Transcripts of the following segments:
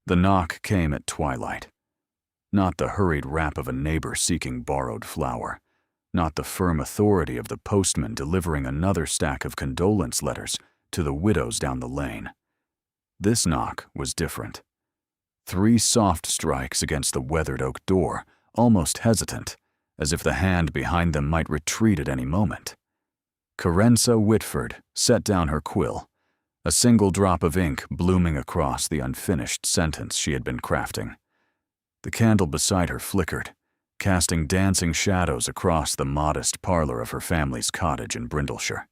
The knock came at twilight. Not the hurried rap of a neighbor seeking borrowed flour. Not the firm authority of the postman delivering another stack of condolence letters to the widows down the lane. This knock was different. 3 soft strikes against the weathered oak door, almost hesitant, as if the hand behind them might retreat at any moment. Carenza Whitford set down her quill, a single drop of ink blooming across the unfinished sentence she had been crafting. The candle beside her flickered, casting dancing shadows across the modest parlor of her family's cottage in Brindleshire.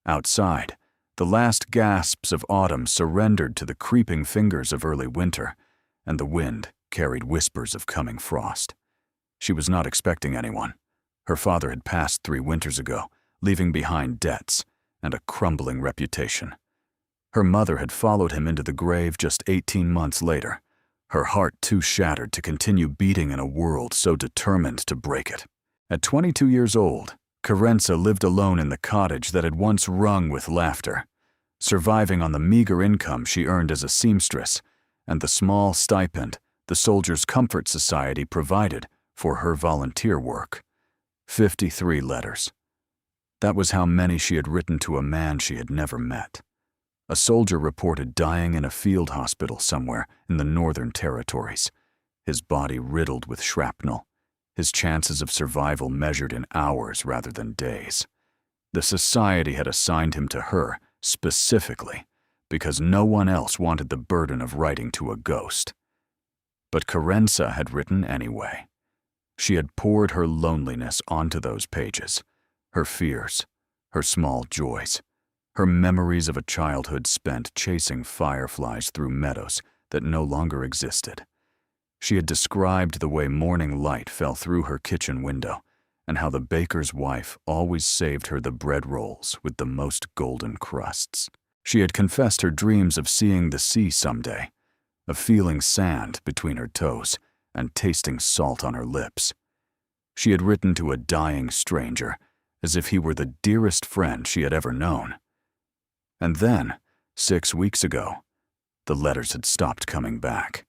Outside, the last gasps of autumn surrendered to the creeping fingers of early winter, and the wind carried whispers of coming frost. She was not expecting anyone. Her father had passed 3 winters ago, leaving behind debts and a crumbling reputation. Her mother had followed him into the grave just 18 months later, her heart too shattered to continue beating in a world so determined to break it. At 22 years old, Carenza lived alone in the cottage that had once rung with laughter, surviving on the meager income she earned as a seamstress and the small stipend the Soldiers' Comfort Society provided for her volunteer work. 53 letters. That was how many she had written to a man she had never met. A soldier reported dying in a field hospital somewhere in the Northern Territories, his body riddled with shrapnel, his chances of survival measured in hours rather than days. The society had assigned him to her specifically because no one else wanted the burden of writing to a ghost. But Carenza had written anyway. She had poured her loneliness onto those pages, her fears, her small joys, her memories of a childhood spent chasing fireflies through meadows that no longer existed. She had described the way morning light fell through her kitchen window and how the baker's wife always saved her the bread rolls with the most golden crusts. She had confessed her dreams of seeing the sea someday, of feeling sand between her toes and tasting salt on her lips. She had written to a dying stranger as if he were the dearest friend she had ever known. And then, 6 weeks ago, the letters had stopped coming back.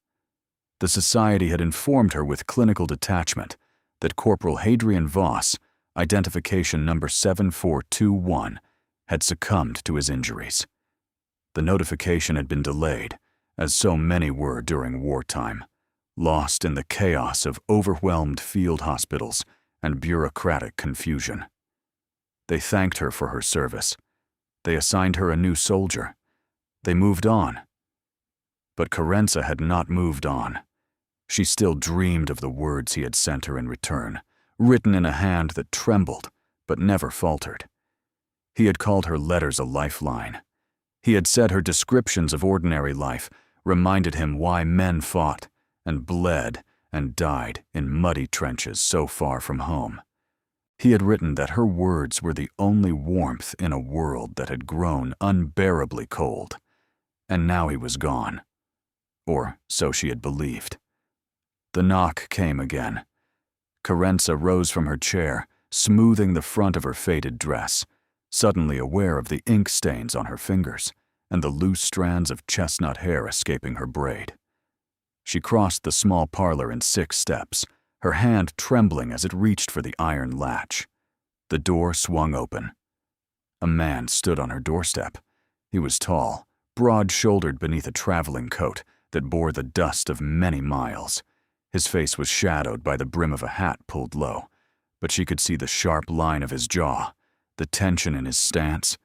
The society had informed her with clinical detachment that Corporal Hadrian Voss, identification number 7421, had succumbed to his injuries. The notification had been delayed, as so many were during wartime, lost in the chaos of overwhelmed field hospitals and bureaucratic confusion. They thanked her for her service. They assigned her a new soldier. They moved on. But Carenza had not moved on. She still dreamed of the words he had sent her in return, written in a hand that trembled but never faltered. He had called her letters a lifeline. He had said her descriptions of ordinary life reminded him why men fought and bled and died in muddy trenches so far from home. He had written that her words were the only warmth in a world that had grown unbearably cold. And now he was gone. Or so she had believed. The knock came again. Carenza rose from her chair, smoothing the front of her faded dress, suddenly aware of the ink stains on her fingers and the loose strands of chestnut hair escaping her braid. She crossed the small parlor in 6 steps, her hand trembling as it reached for the iron latch. The door swung open. A man stood on her doorstep. He was tall, broad-shouldered beneath a traveling coat that bore the dust of many miles. His face was shadowed by the brim of a hat pulled low, but she could see the sharp line of his jaw, the tension in his stance,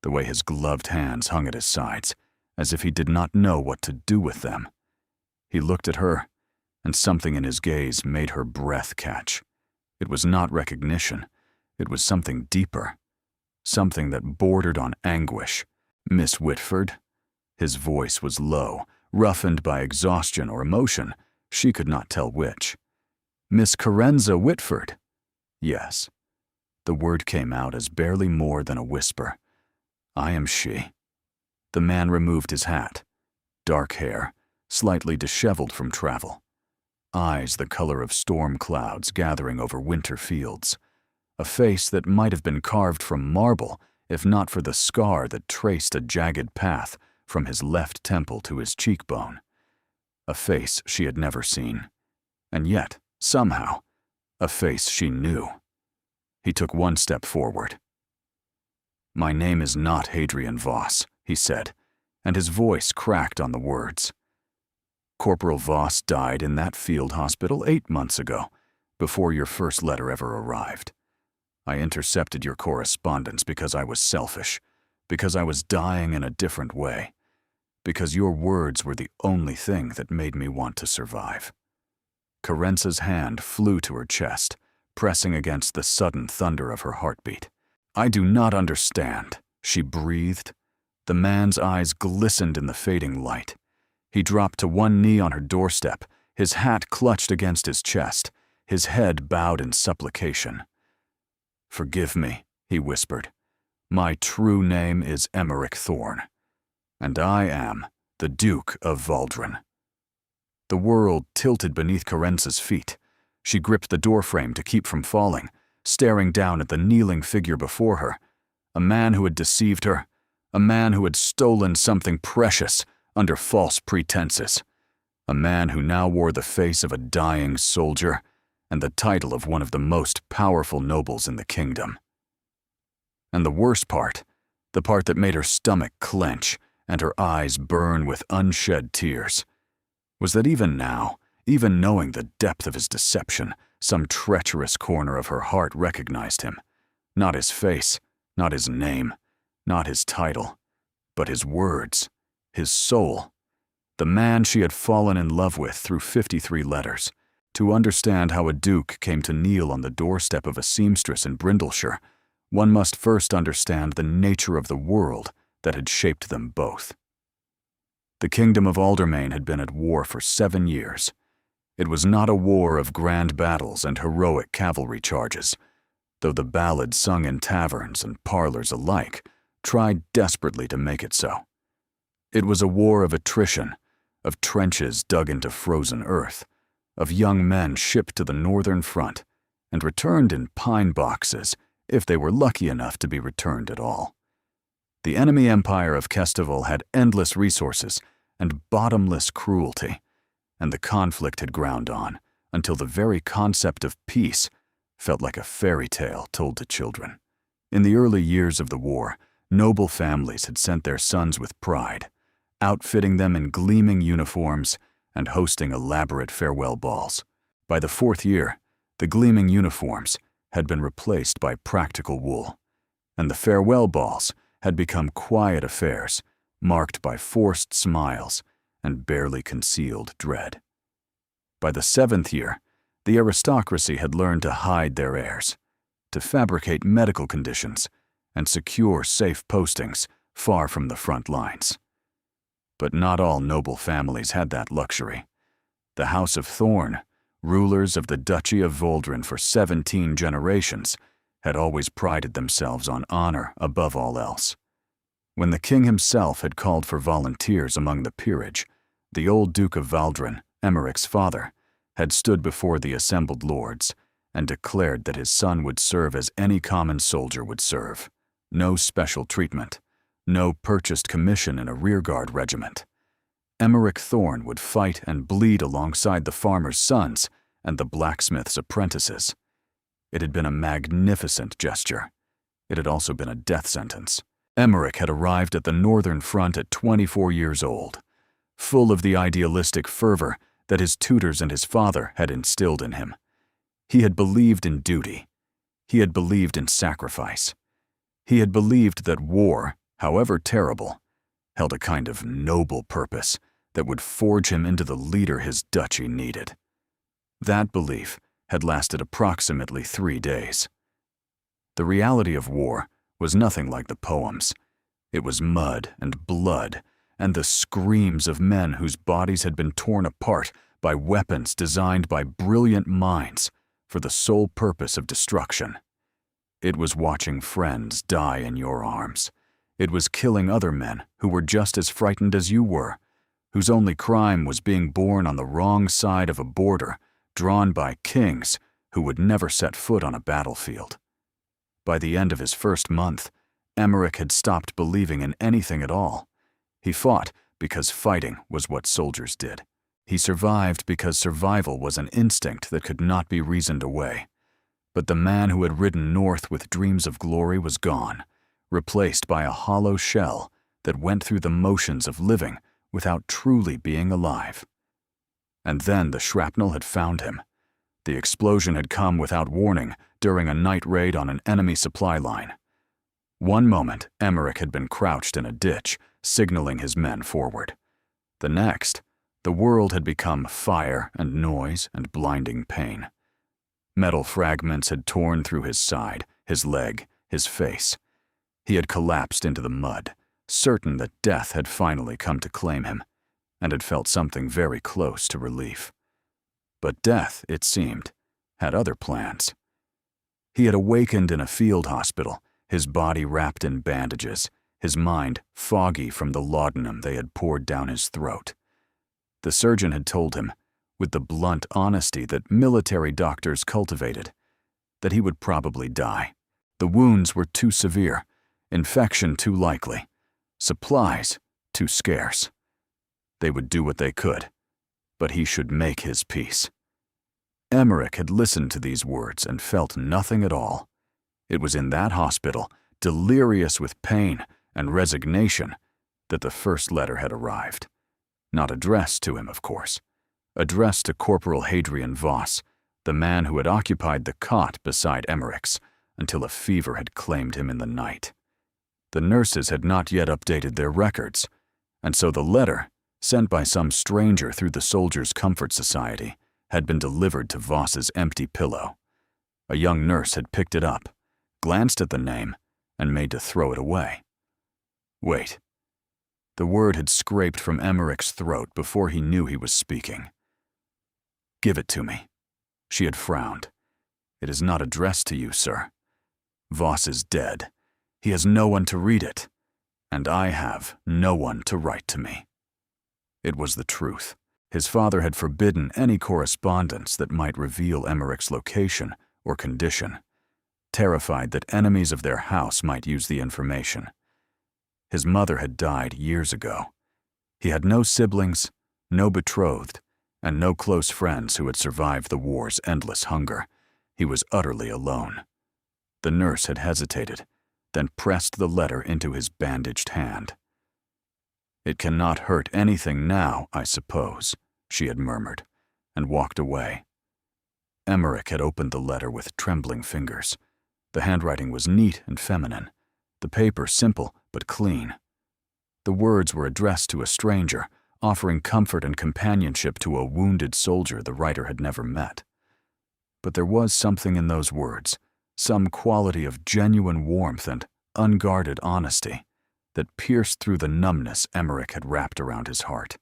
the way his gloved hands hung at his sides, as if he did not know what to do with them. He looked at her, and something in his gaze made her breath catch. It was not recognition. It was something deeper, something that bordered on anguish. "Miss Whitford?" His voice was low, roughened by exhaustion or emotion. She could not tell which. "Miss Carenza Whitford?" Yes. The word came out as barely more than a whisper. "I am she." The man removed his hat. Dark hair, slightly disheveled from travel. Eyes the color of storm clouds gathering over winter fields. A face that might have been carved from marble if not for the scar that traced a jagged path from his left temple to his cheekbone. a face she had never seen, and yet, somehow, a face she knew. He took one step forward. "My name is not Hadrian Voss," he said, and his voice cracked on the words. "Corporal Voss died in that field hospital 8 months ago, before your first letter ever arrived. I intercepted your correspondence because I was selfish, because I was dying in a different way, because your words were the only thing that made me want to survive." Carenza's hand flew to her chest, pressing against the sudden thunder of her heartbeat. "I do not understand," she breathed. The man's eyes glistened in the fading light. He dropped to one knee on her doorstep, his hat clutched against his chest, his head bowed in supplication. "Forgive me," he whispered. "My true name is Emmerich Thorn, and I am the Duke of Waldron." The world tilted beneath Carenza's feet. She gripped the doorframe to keep from falling, staring down at the kneeling figure before her, a man who had deceived her, a man who had stolen something precious under false pretenses, a man who now wore the face of a dying soldier and the title of one of the most powerful nobles in the kingdom. And the worst part, the part that made her stomach clench and her eyes burn with unshed tears, was that even now, even knowing the depth of his deception, some treacherous corner of her heart recognized him. Not his face, not his name, not his title, but his words, his soul. The man she had fallen in love with through 53 letters. To understand how a duke came to kneel on the doorstep of a seamstress in Brindleshire, one must first understand the nature of the world that had shaped them both. The kingdom of Aldermain had been at war for 7 years. It was not a war of grand battles and heroic cavalry charges, though the ballads sung in taverns and parlors alike tried desperately to make it so. It was a war of attrition, of trenches dug into frozen earth, of young men shipped to the northern front and returned in pine boxes if they were lucky enough to be returned at all. The enemy empire of Kesteval had endless resources and bottomless cruelty, and the conflict had ground on until the very concept of peace felt like a fairy tale told to children. In the early years of the war, noble families had sent their sons with pride, outfitting them in gleaming uniforms and hosting elaborate farewell balls. By the 4th year, the gleaming uniforms had been replaced by practical wool, and the farewell balls had become quiet affairs marked by forced smiles and barely concealed dread. By the 7th year, the aristocracy had learned to hide their heirs, to fabricate medical conditions, and secure safe postings far from the front lines. But not all noble families had that luxury. The House of Thorn, rulers of the Duchy of Waldron for 17 generations, had always prided themselves on honor above all else. When the king himself had called for volunteers among the peerage, the old Duke of Waldron, Emmerich's father, had stood before the assembled lords and declared that his son would serve as any common soldier would serve. No special treatment, no purchased commission in a rearguard regiment. Emmerich Thorn would fight and bleed alongside the farmers' sons and the blacksmiths' apprentices. It had been a magnificent gesture. It had also been a death sentence. Emmerich had arrived at the Northern Front at 24 years old, full of the idealistic fervor that his tutors and his father had instilled in him. He had believed in duty. He had believed in sacrifice. He had believed that war, however terrible, held a kind of noble purpose that would forge him into the leader his duchy needed. That belief had lasted approximately 3 days. The reality of war was nothing like the poems. It was mud and blood and the screams of men whose bodies had been torn apart by weapons designed by brilliant minds for the sole purpose of destruction. It was watching friends die in your arms. It was killing other men who were just as frightened as you were, whose only crime was being born on the wrong side of a border drawn by kings who would never set foot on a battlefield. By the end of his first month, Emmerich had stopped believing in anything at all. He fought because fighting was what soldiers did. He survived because survival was an instinct that could not be reasoned away. But the man who had ridden north with dreams of glory was gone, replaced by a hollow shell that went through the motions of living without truly being alive. And then the shrapnel had found him. The explosion had come without warning during a night raid on an enemy supply line. One moment, Emmerich had been crouched in a ditch, signaling his men forward. The next, the world had become fire and noise and blinding pain. Metal fragments had torn through his side, his leg, his face. He had collapsed into the mud, certain that death had finally come to claim him, and had felt something very close to relief. But death, it seemed, had other plans. He had awakened in a field hospital, his body wrapped in bandages, his mind foggy from the laudanum they had poured down his throat. The surgeon had told him, with the blunt honesty that military doctors cultivated, that he would probably die. The wounds were too severe, infection too likely, supplies too scarce. They would do what they could, but he should make his peace. Emmerich had listened to these words and felt nothing at all. It was in that hospital, delirious with pain and resignation, that the first letter had arrived. Not addressed to him, of course. Addressed to Corporal Hadrian Voss, the man who had occupied the cot beside Emmerich's until a fever had claimed him in the night. The nurses had not yet updated their records, and so the letter, sent by some stranger through the Soldiers' Comfort Society, had been delivered to Voss's empty pillow. A young nurse had picked it up, glanced at the name, and made to throw it away. Wait. The word had scraped from Emmerich's throat before he knew he was speaking. Give it to me. She had frowned. It is not addressed to you, sir. Voss is dead. He has no one to read it, and I have no one to write to me. It was the truth. His father had forbidden any correspondence that might reveal Emmerich's location or condition, terrified that enemies of their house might use the information. His mother had died years ago. He had no siblings, no betrothed, and no close friends who had survived the war's endless hunger. He was utterly alone. The nurse had hesitated, then pressed the letter into his bandaged hand. It cannot hurt anything now, I suppose, she had murmured, and walked away. Emmerich had opened the letter with trembling fingers. The handwriting was neat and feminine, the paper simple but clean. The words were addressed to a stranger, offering comfort and companionship to a wounded soldier the writer had never met. But there was something in those words, some quality of genuine warmth and unguarded honesty, that pierced through the numbness Emmerich had wrapped around his heart.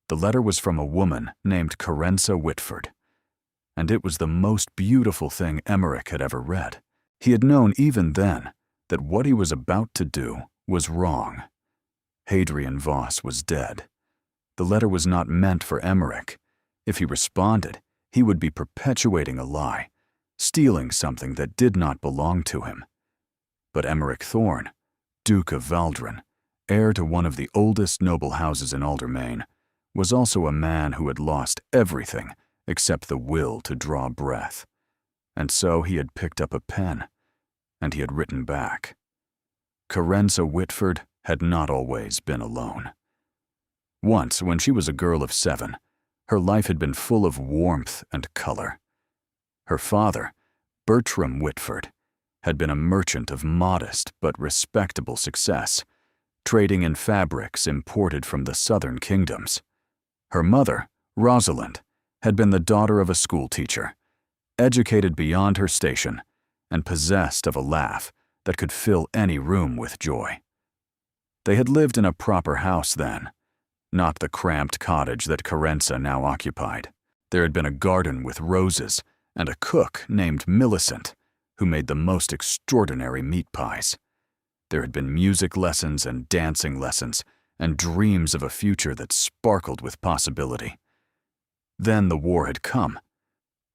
The letter was from a woman named Carenza Whitford, and it was the most beautiful thing Emmerich had ever read. He had known even then that what he was about to do was wrong. Hadrian Voss was dead. The letter was not meant for Emmerich. If he responded, he would be perpetuating a lie, stealing something that did not belong to him. But Emmerich Thorn, Duke of Valdren, heir to one of the oldest noble houses in Aldermain, was also a man who had lost everything except the will to draw breath. And so he had picked up a pen, and he had written back. Carenza Whitford had not always been alone. Once, when she was a girl of 7, her life had been full of warmth and color. Her father, Bertram Whitford, had been a merchant of modest but respectable success, trading in fabrics imported from the southern kingdoms. Her mother, Rosalind, had been the daughter of a schoolteacher, educated beyond her station, and possessed of a laugh that could fill any room with joy. They had lived in a proper house then, not the cramped cottage that Carenza now occupied. There had been a garden with roses and a cook named Millicent, who made the most extraordinary meat pies. There had been music lessons and dancing lessons, and dreams of a future that sparkled with possibility. Then the war had come.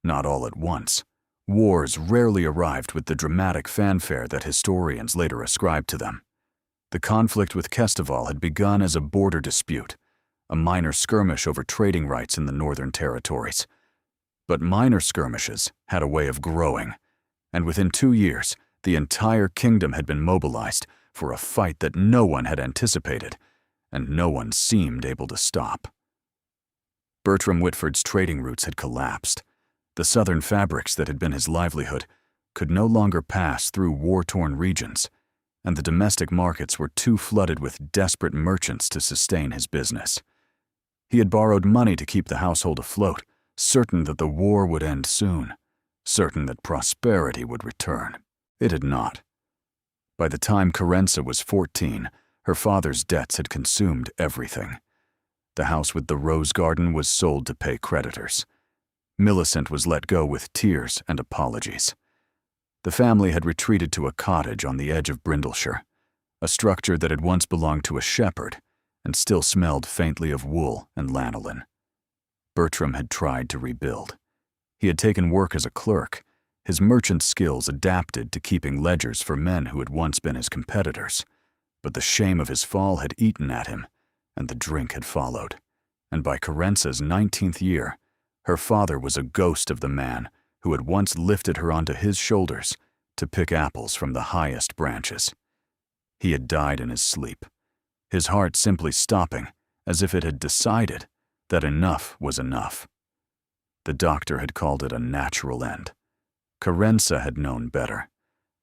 Not all at once. Wars rarely arrived with the dramatic fanfare that historians later ascribed to them. The conflict with Kesteval had begun as a border dispute, a minor skirmish over trading rights in the Northern Territories. But minor skirmishes had a way of growing, and within 2 years, the entire kingdom had been mobilized for a fight that no one had anticipated, and no one seemed able to stop. Bertram Whitford's trading routes had collapsed. The southern fabrics that had been his livelihood could no longer pass through war-torn regions, and the domestic markets were too flooded with desperate merchants to sustain his business. He had borrowed money to keep the household afloat, certain that the war would end soon, certain that prosperity would return. It had not. By the time Carenza was 14, her father's debts had consumed everything. The house with the rose garden was sold to pay creditors. Millicent was let go with tears and apologies. The family had retreated to a cottage on the edge of Brindleshire, a structure that had once belonged to a shepherd and still smelled faintly of wool and lanolin. Bertram had tried to rebuild. He had taken work as a clerk, his merchant skills adapted to keeping ledgers for men who had once been his competitors. But the shame of his fall had eaten at him, and the drink had followed. And by Carenza's 19th year, her father was a ghost of the man who had once lifted her onto his shoulders to pick apples from the highest branches. He had died in his sleep, his heart simply stopping as if it had decided that enough was enough. The doctor had called it a natural end. Carenza had known better.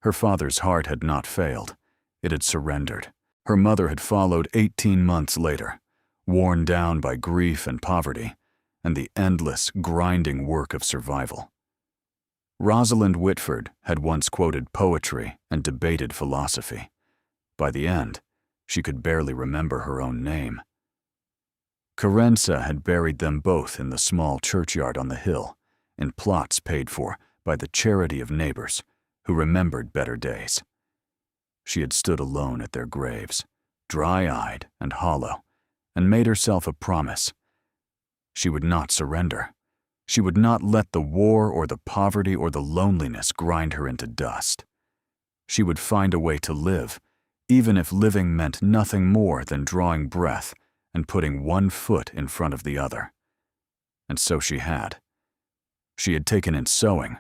Her father's heart had not failed. It had surrendered. Her mother had followed 18 months later, worn down by grief and poverty, and the endless, grinding work of survival. Rosalind Whitford had once quoted poetry and debated philosophy. By the end, she could barely remember her own name. Carenza had buried them both in the small churchyard on the hill, in plots paid for by the charity of neighbors who remembered better days. She had stood alone at their graves, dry-eyed and hollow, and made herself a promise. She would not surrender. She would not let the war or the poverty or the loneliness grind her into dust. She would find a way to live, even if living meant nothing more than drawing breath and putting one foot in front of the other. And so she had. She had taken in sewing,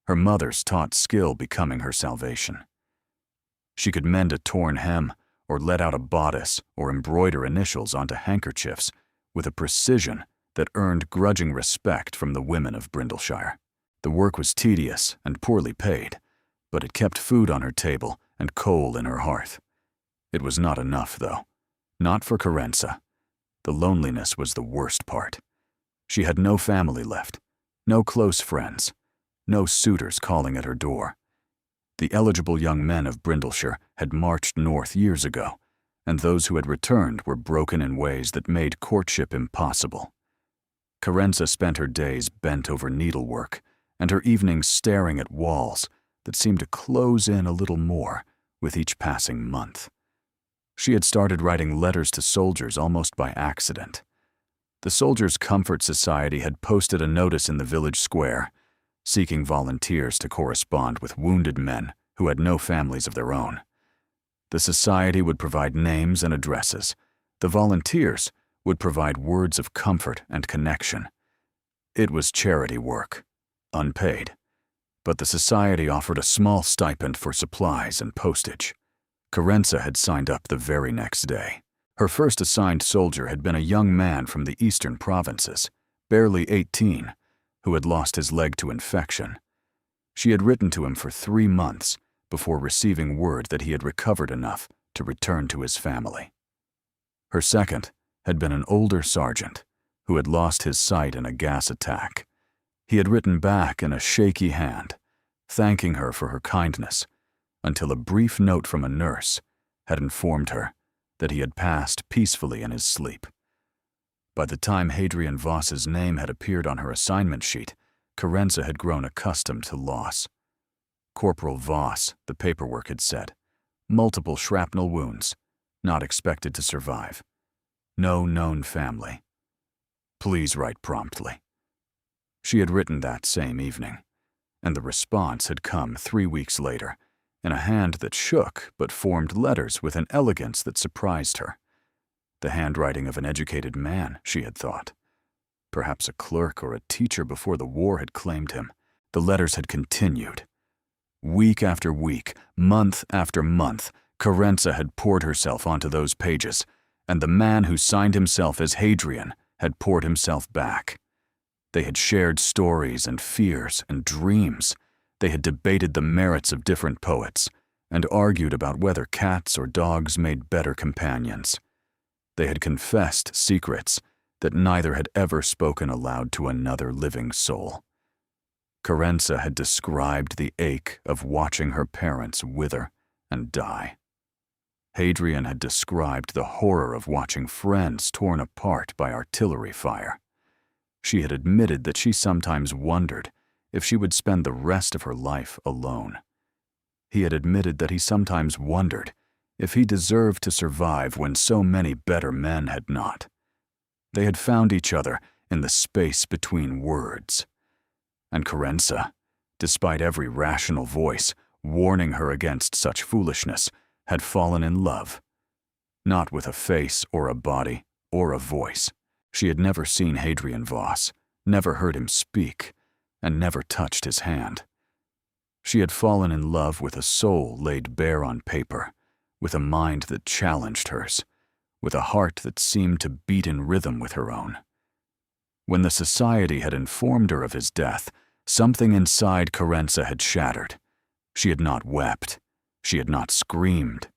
her mother's taught skill becoming her salvation. She could mend a torn hem, or let out a bodice, or embroider initials onto handkerchiefs with a precision that earned grudging respect from the women of Brindleshire. The work was tedious and poorly paid, but it kept food on her table and coal in her hearth. It was not enough, though. Not for Carenza. The loneliness was the worst part. She had no family left, no close friends, no suitors calling at her door. The eligible young men of Brindleshire had marched north years ago, and those who had returned were broken in ways that made courtship impossible. Carenza spent her days bent over needlework, and her evenings staring at walls that seemed to close in a little more with each passing month. She had started writing letters to soldiers almost by accident. The Soldiers' Comfort Society had posted a notice in the village square, seeking volunteers to correspond with wounded men who had no families of their own. The society would provide names and addresses. The volunteers would provide words of comfort and connection. It was charity work, unpaid, but the society offered a small stipend for supplies and postage. Carenza had signed up the very next day. Her first assigned soldier had been a young man from the eastern provinces, barely 18, who had lost his leg to infection. She had written to him for 3 months before receiving word that he had recovered enough to return to his family. Her second had been an older sergeant who had lost his sight in a gas attack. He had written back in a shaky hand, thanking her for her kindness, until a brief note from a nurse had informed her that he had passed peacefully in his sleep. By the time Hadrian Voss's name had appeared on her assignment sheet, Carenza had grown accustomed to loss. Corporal Voss, the paperwork had said. Multiple shrapnel wounds, not expected to survive. No known family. Please write promptly. She had written that same evening, and the response had come 3 weeks later, in a hand that shook but formed letters with an elegance that surprised her. The handwriting of an educated man, she had thought. Perhaps a clerk or a teacher before the war had claimed him. The letters had continued. Week after week, month after month, Carenza had poured herself onto those pages, and the man who signed himself as Hadrian had poured himself back. They had shared stories and fears and dreams. They had debated the merits of different poets and argued about whether cats or dogs made better companions. They had confessed secrets that neither had ever spoken aloud to another living soul. Carenza had described the ache of watching her parents wither and die. Hadrian had described the horror of watching friends torn apart by artillery fire. She had admitted that she sometimes wondered if she would spend the rest of her life alone. He had admitted that he sometimes wondered if he deserved to survive when so many better men had not. They had found each other in the space between words. And Carenza, despite every rational voice warning her against such foolishness, had fallen in love. Not with a face or a body or a voice. She had never seen Hadrian Voss, never heard him speak, and never touched his hand. She had fallen in love with a soul laid bare on paper, with a mind that challenged hers, with a heart that seemed to beat in rhythm with her own. When the society had informed her of his death, something inside Carenza had shattered. She had not wept. She had not screamed.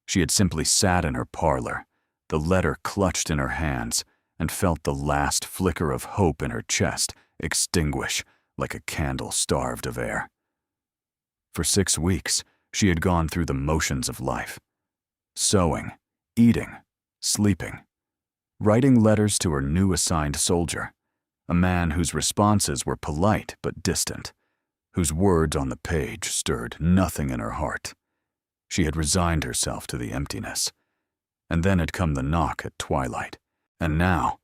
She had simply sat in her parlor, the letter clutched in her hands, and felt the last flicker of hope in her chest extinguish like a candle starved of air. For 6 weeks, she had gone through the motions of life. Sewing, eating, sleeping, writing letters to her new assigned soldier, a man whose responses were polite but distant, whose words on the page stirred nothing in her heart. She had resigned herself to the emptiness. And then had come the knock at twilight. And now,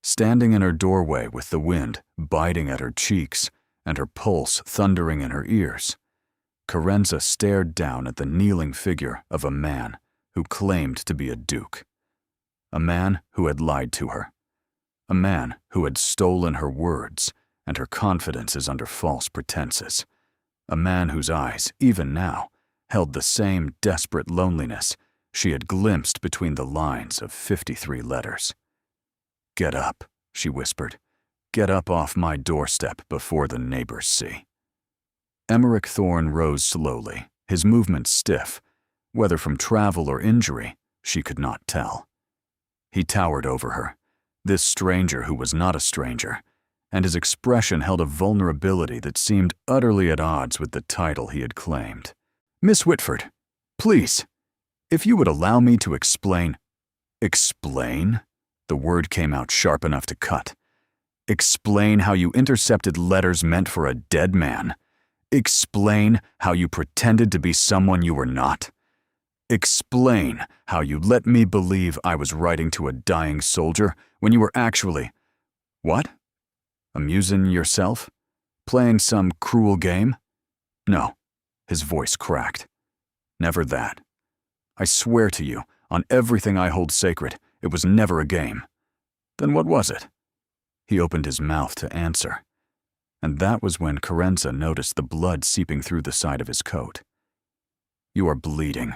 standing in her doorway with the wind biting at her cheeks and her pulse thundering in her ears, Carenza stared down at the kneeling figure of a man who claimed to be a duke. A man who had lied to her. A man who had stolen her words and her confidences under false pretenses. A man whose eyes, even now, held the same desperate loneliness she had glimpsed between the lines of 53 letters. "Get up," she whispered. "Get up off my doorstep before the neighbors see." Emmerich Thorne rose slowly, his movements stiff. Whether from travel or injury, she could not tell. He towered over her, this stranger who was not a stranger, and his expression held a vulnerability that seemed utterly at odds with the title he had claimed. "Miss Whitford, please, if you would allow me to explain—" "Explain?" The word came out sharp enough to cut. "Explain how you intercepted letters meant for a dead man? Explain how you pretended to be someone you were not? Explain how you let me believe I was writing to a dying soldier when you were actually— what? Amusing yourself? Playing some cruel game? No." His voice cracked. "Never that. I swear to you, on everything I hold sacred, it was never a game." "Then what was it?" He opened his mouth to answer. And that was when Carenza noticed the blood seeping through the side of his coat. "You are bleeding."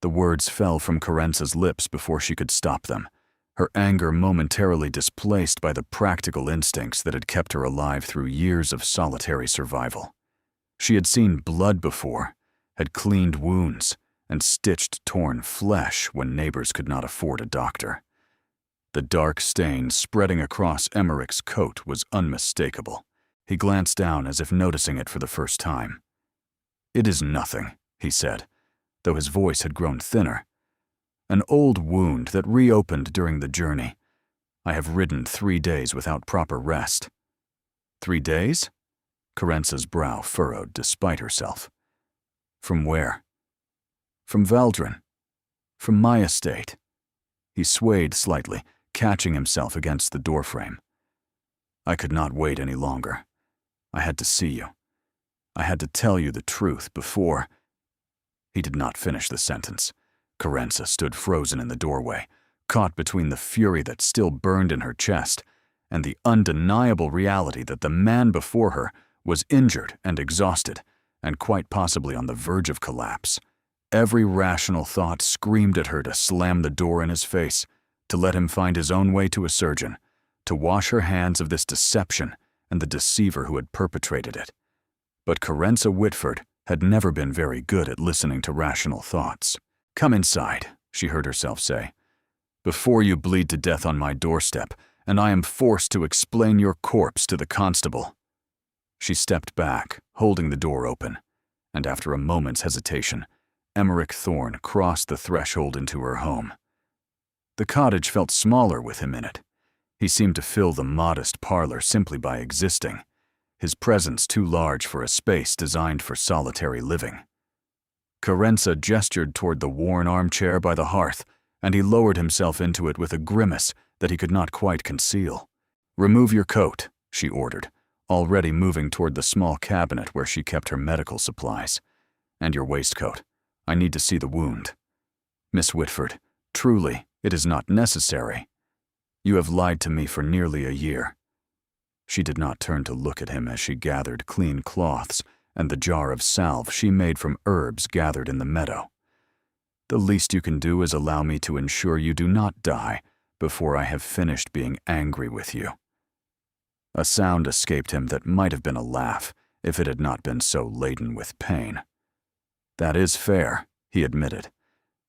The words fell from Carenza's lips before she could stop them, her anger momentarily displaced by the practical instincts that had kept her alive through years of solitary survival. She had seen blood before, had cleaned wounds, and stitched torn flesh when neighbors could not afford a doctor. The dark stain spreading across Emmerich's coat was unmistakable. He glanced down as if noticing it for the first time. "It is nothing," he said, though his voice had grown thinner. "An old wound that reopened during the journey. I have ridden 3 days without proper rest." "3 days?" Carenza's brow furrowed despite herself. "From where?" "From Valdrin. From my estate." He swayed slightly, catching himself against the doorframe. "I could not wait any longer. I had to see you. I had to tell you the truth before—" He did not finish the sentence. Carenza stood frozen in the doorway, caught between the fury that still burned in her chest and the undeniable reality that the man before her was injured and exhausted, and quite possibly on the verge of collapse. Every rational thought screamed at her to slam the door in his face, to let him find his own way to a surgeon, to wash her hands of this deception and the deceiver who had perpetrated it. But Carenza Whitford had never been very good at listening to rational thoughts. "Come inside," she heard herself say, "before you bleed to death on my doorstep, and I am forced to explain your corpse to the constable." She stepped back, holding the door open, and after a moment's hesitation, Emmerich Thorne crossed the threshold into her home. The cottage felt smaller with him in it. He seemed to fill the modest parlor simply by existing, his presence too large for a space designed for solitary living. Carenza gestured toward the worn armchair by the hearth, and he lowered himself into it with a grimace that he could not quite conceal. "Remove your coat," she ordered, already moving toward the small cabinet where she kept her medical supplies. "And your waistcoat. I need to see the wound. Miss Whitford, truly, it is not necessary. You have lied to me for nearly a year." She did not turn to look at him as she gathered clean cloths and the jar of salve she made from herbs gathered in the meadow. "The least you can do is allow me to ensure you do not die before I have finished being angry with you." A sound escaped him that might have been a laugh if it had not been so laden with pain. "That is fair," he admitted.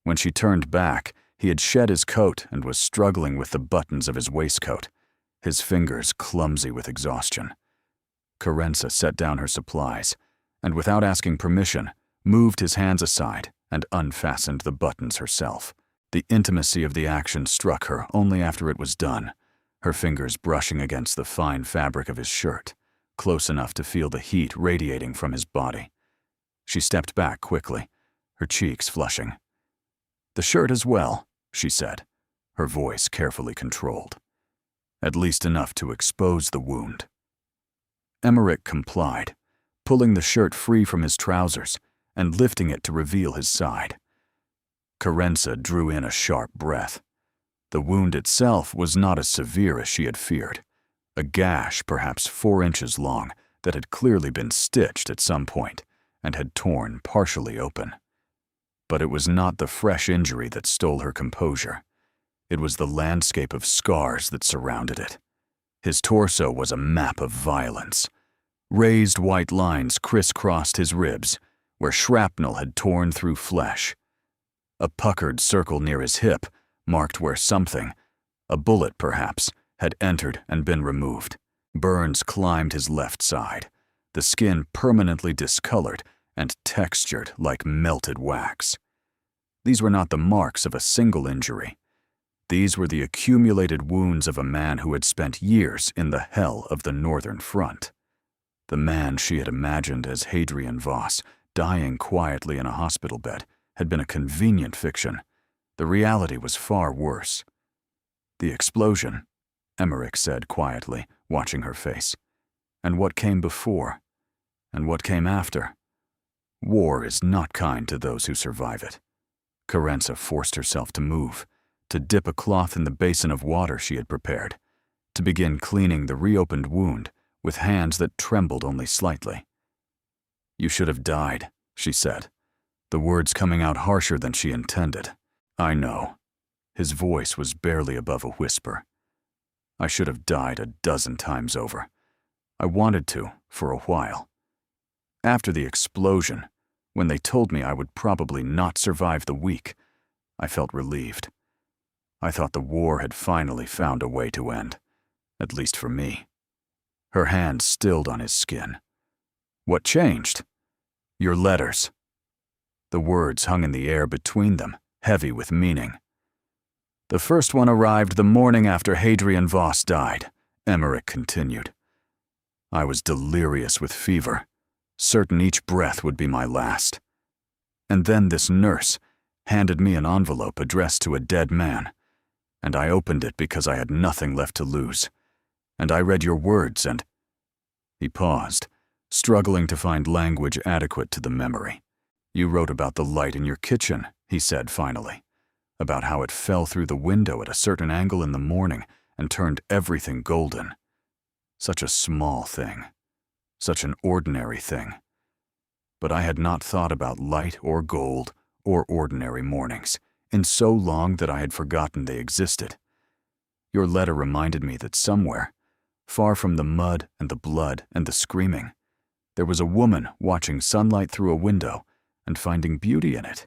When she turned back, he had shed his coat and was struggling with the buttons of his waistcoat, his fingers clumsy with exhaustion. Carenza set down her supplies, and without asking permission, moved his hands aside and unfastened the buttons herself. The intimacy of the action struck her only after it was done, her fingers brushing against the fine fabric of his shirt, close enough to feel the heat radiating from his body. She stepped back quickly, her cheeks flushing. "The shirt as well," she said, her voice carefully controlled. "At least enough to expose the wound." Emmerich complied, pulling the shirt free from his trousers and lifting it to reveal his side. Carenza drew in a sharp breath. The wound itself was not as severe as she had feared, a gash perhaps 4 inches long that had clearly been stitched at some point and had torn partially open. But it was not the fresh injury that stole her composure. It was the landscape of scars that surrounded it. His torso was a map of violence. Raised white lines crisscrossed his ribs, where shrapnel had torn through flesh. A puckered circle near his hip marked where something, a bullet perhaps, had entered and been removed. Burns climbed his left side, the skin permanently discolored and textured like melted wax. These were not the marks of a single injury. These were the accumulated wounds of a man who had spent years in the hell of the Northern Front. The man she had imagined as Hadrian Voss, dying quietly in a hospital bed, had been a convenient fiction. The reality was far worse. "The explosion," Emmerich said quietly, watching her face. "And what came before? And what came after? War is not kind to those who survive it." Carenza forced herself to move, to dip a cloth in the basin of water she had prepared, to begin cleaning the reopened wound with hands that trembled only slightly. "You should have died," she said, the words coming out harsher than she intended. "I know." His voice was barely above a whisper. "I should have died a dozen times over. I wanted to, for a while. After the explosion, when they told me I would probably not survive the week, I felt relieved. I thought the war had finally found a way to end, at least for me." Her hand stilled on his skin. "What changed?" "Your letters." The words hung in the air between them, heavy with meaning. "The first one arrived the morning after Hadrian Voss died," Emmerich continued. "I was delirious with fever, certain each breath would be my last. And then this nurse handed me an envelope addressed to a dead man, and I opened it because I had nothing left to lose. And I read your words and—" He paused, struggling to find language adequate to the memory. "You wrote about the light in your kitchen," he said finally. about how it fell through the window at a certain angle in the morning and turned everything golden. Such a small thing. Such an ordinary thing. But I had not thought about light or gold or ordinary mornings in so long that I had forgotten they existed. Your letter reminded me that somewhere, far from the mud and the blood and the screaming, there was a woman watching sunlight through a window and finding beauty in it.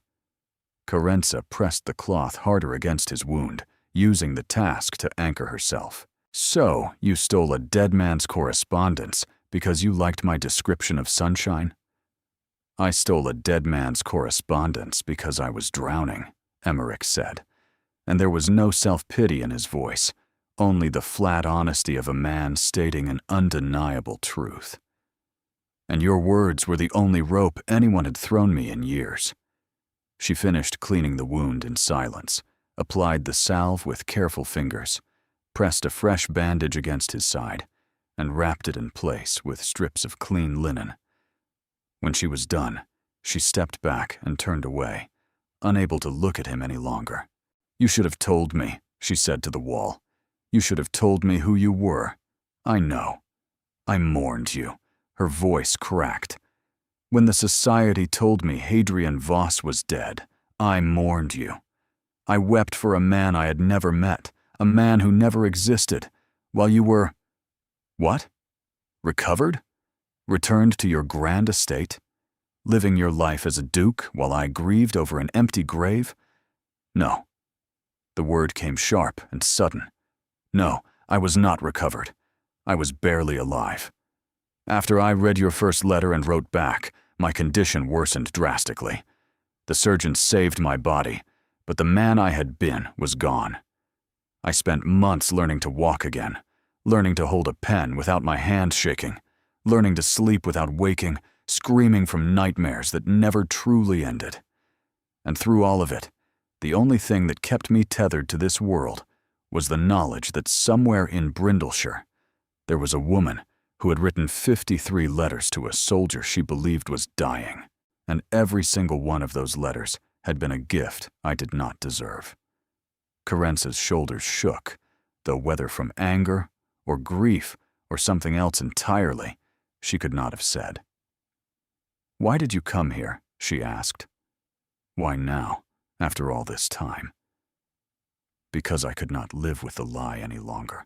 Carenza pressed the cloth harder against his wound, using the task to anchor herself. So, you stole a dead man's correspondence because you liked my description of sunshine? I stole a dead man's correspondence because I was drowning, Emmerich said, and there was no self-pity in his voice, only the flat honesty of a man stating an undeniable truth. And your words were the only rope anyone had thrown me in years. She finished cleaning the wound in silence, applied the salve with careful fingers, pressed a fresh bandage against his side, and wrapped it in place with strips of clean linen. When she was done, she stepped back and turned away, unable to look at him any longer. "You should have told me," she said to the wall. "You should have told me who you were. I know. I mourned you." Her voice cracked. "When the society told me Hadrian Voss was dead, I mourned you. I wept for a man I had never met, a man who never existed, while you were— what? Recovered? Returned to your grand estate? Living your life as a duke while I grieved over an empty grave? No." The word came sharp and sudden. "No, I was not recovered. I was barely alive. After I read your first letter and wrote back, my condition worsened drastically. The surgeons saved my body, but the man I had been was gone. I spent months learning to walk again, learning to hold a pen without my hands shaking, learning to sleep without waking, screaming from nightmares that never truly ended. And through all of it, the only thing that kept me tethered to this world was the knowledge that somewhere in Brindleshire there was a woman who had written 53 letters to a soldier she believed was dying, and every single one of those letters had been a gift I did not deserve." Carenza's shoulders shook, though whether from anger or grief or something else entirely, she could not have said. "Why did you come here?" she asked. "Why now, after all this time?" "Because I could not live with the lie any longer."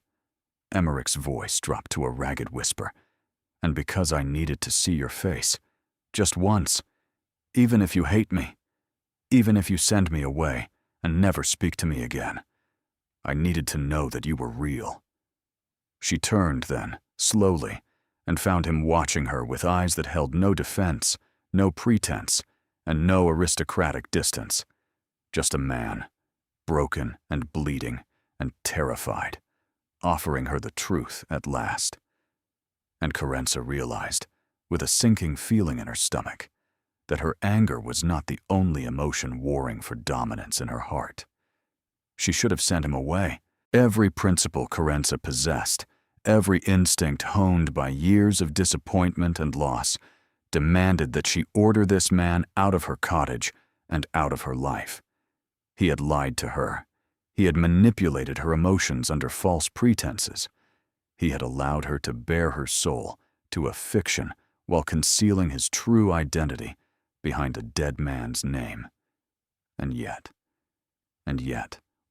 Emmerich's voice dropped to a ragged whisper. "And because I needed to see your face, just once, even if you hate me, even if you send me away and never speak to me again. I needed to know that you were real." She turned then, slowly, and found him watching her with eyes that held no defense, no pretense, and no aristocratic distance. Just a man, broken and bleeding and terrified, offering her the truth at last. And Carenza realized, with a sinking feeling in her stomach, that her anger was not the only emotion warring for dominance in her heart. She should have sent him away. Every principle Carenza possessed, every instinct honed by years of disappointment and loss, demanded that she order this man out of her cottage and out of her life. He had lied to her. He had manipulated her emotions under false pretenses. He had allowed her to bare her soul to a fiction while concealing his true identity behind a dead man's name. And yet,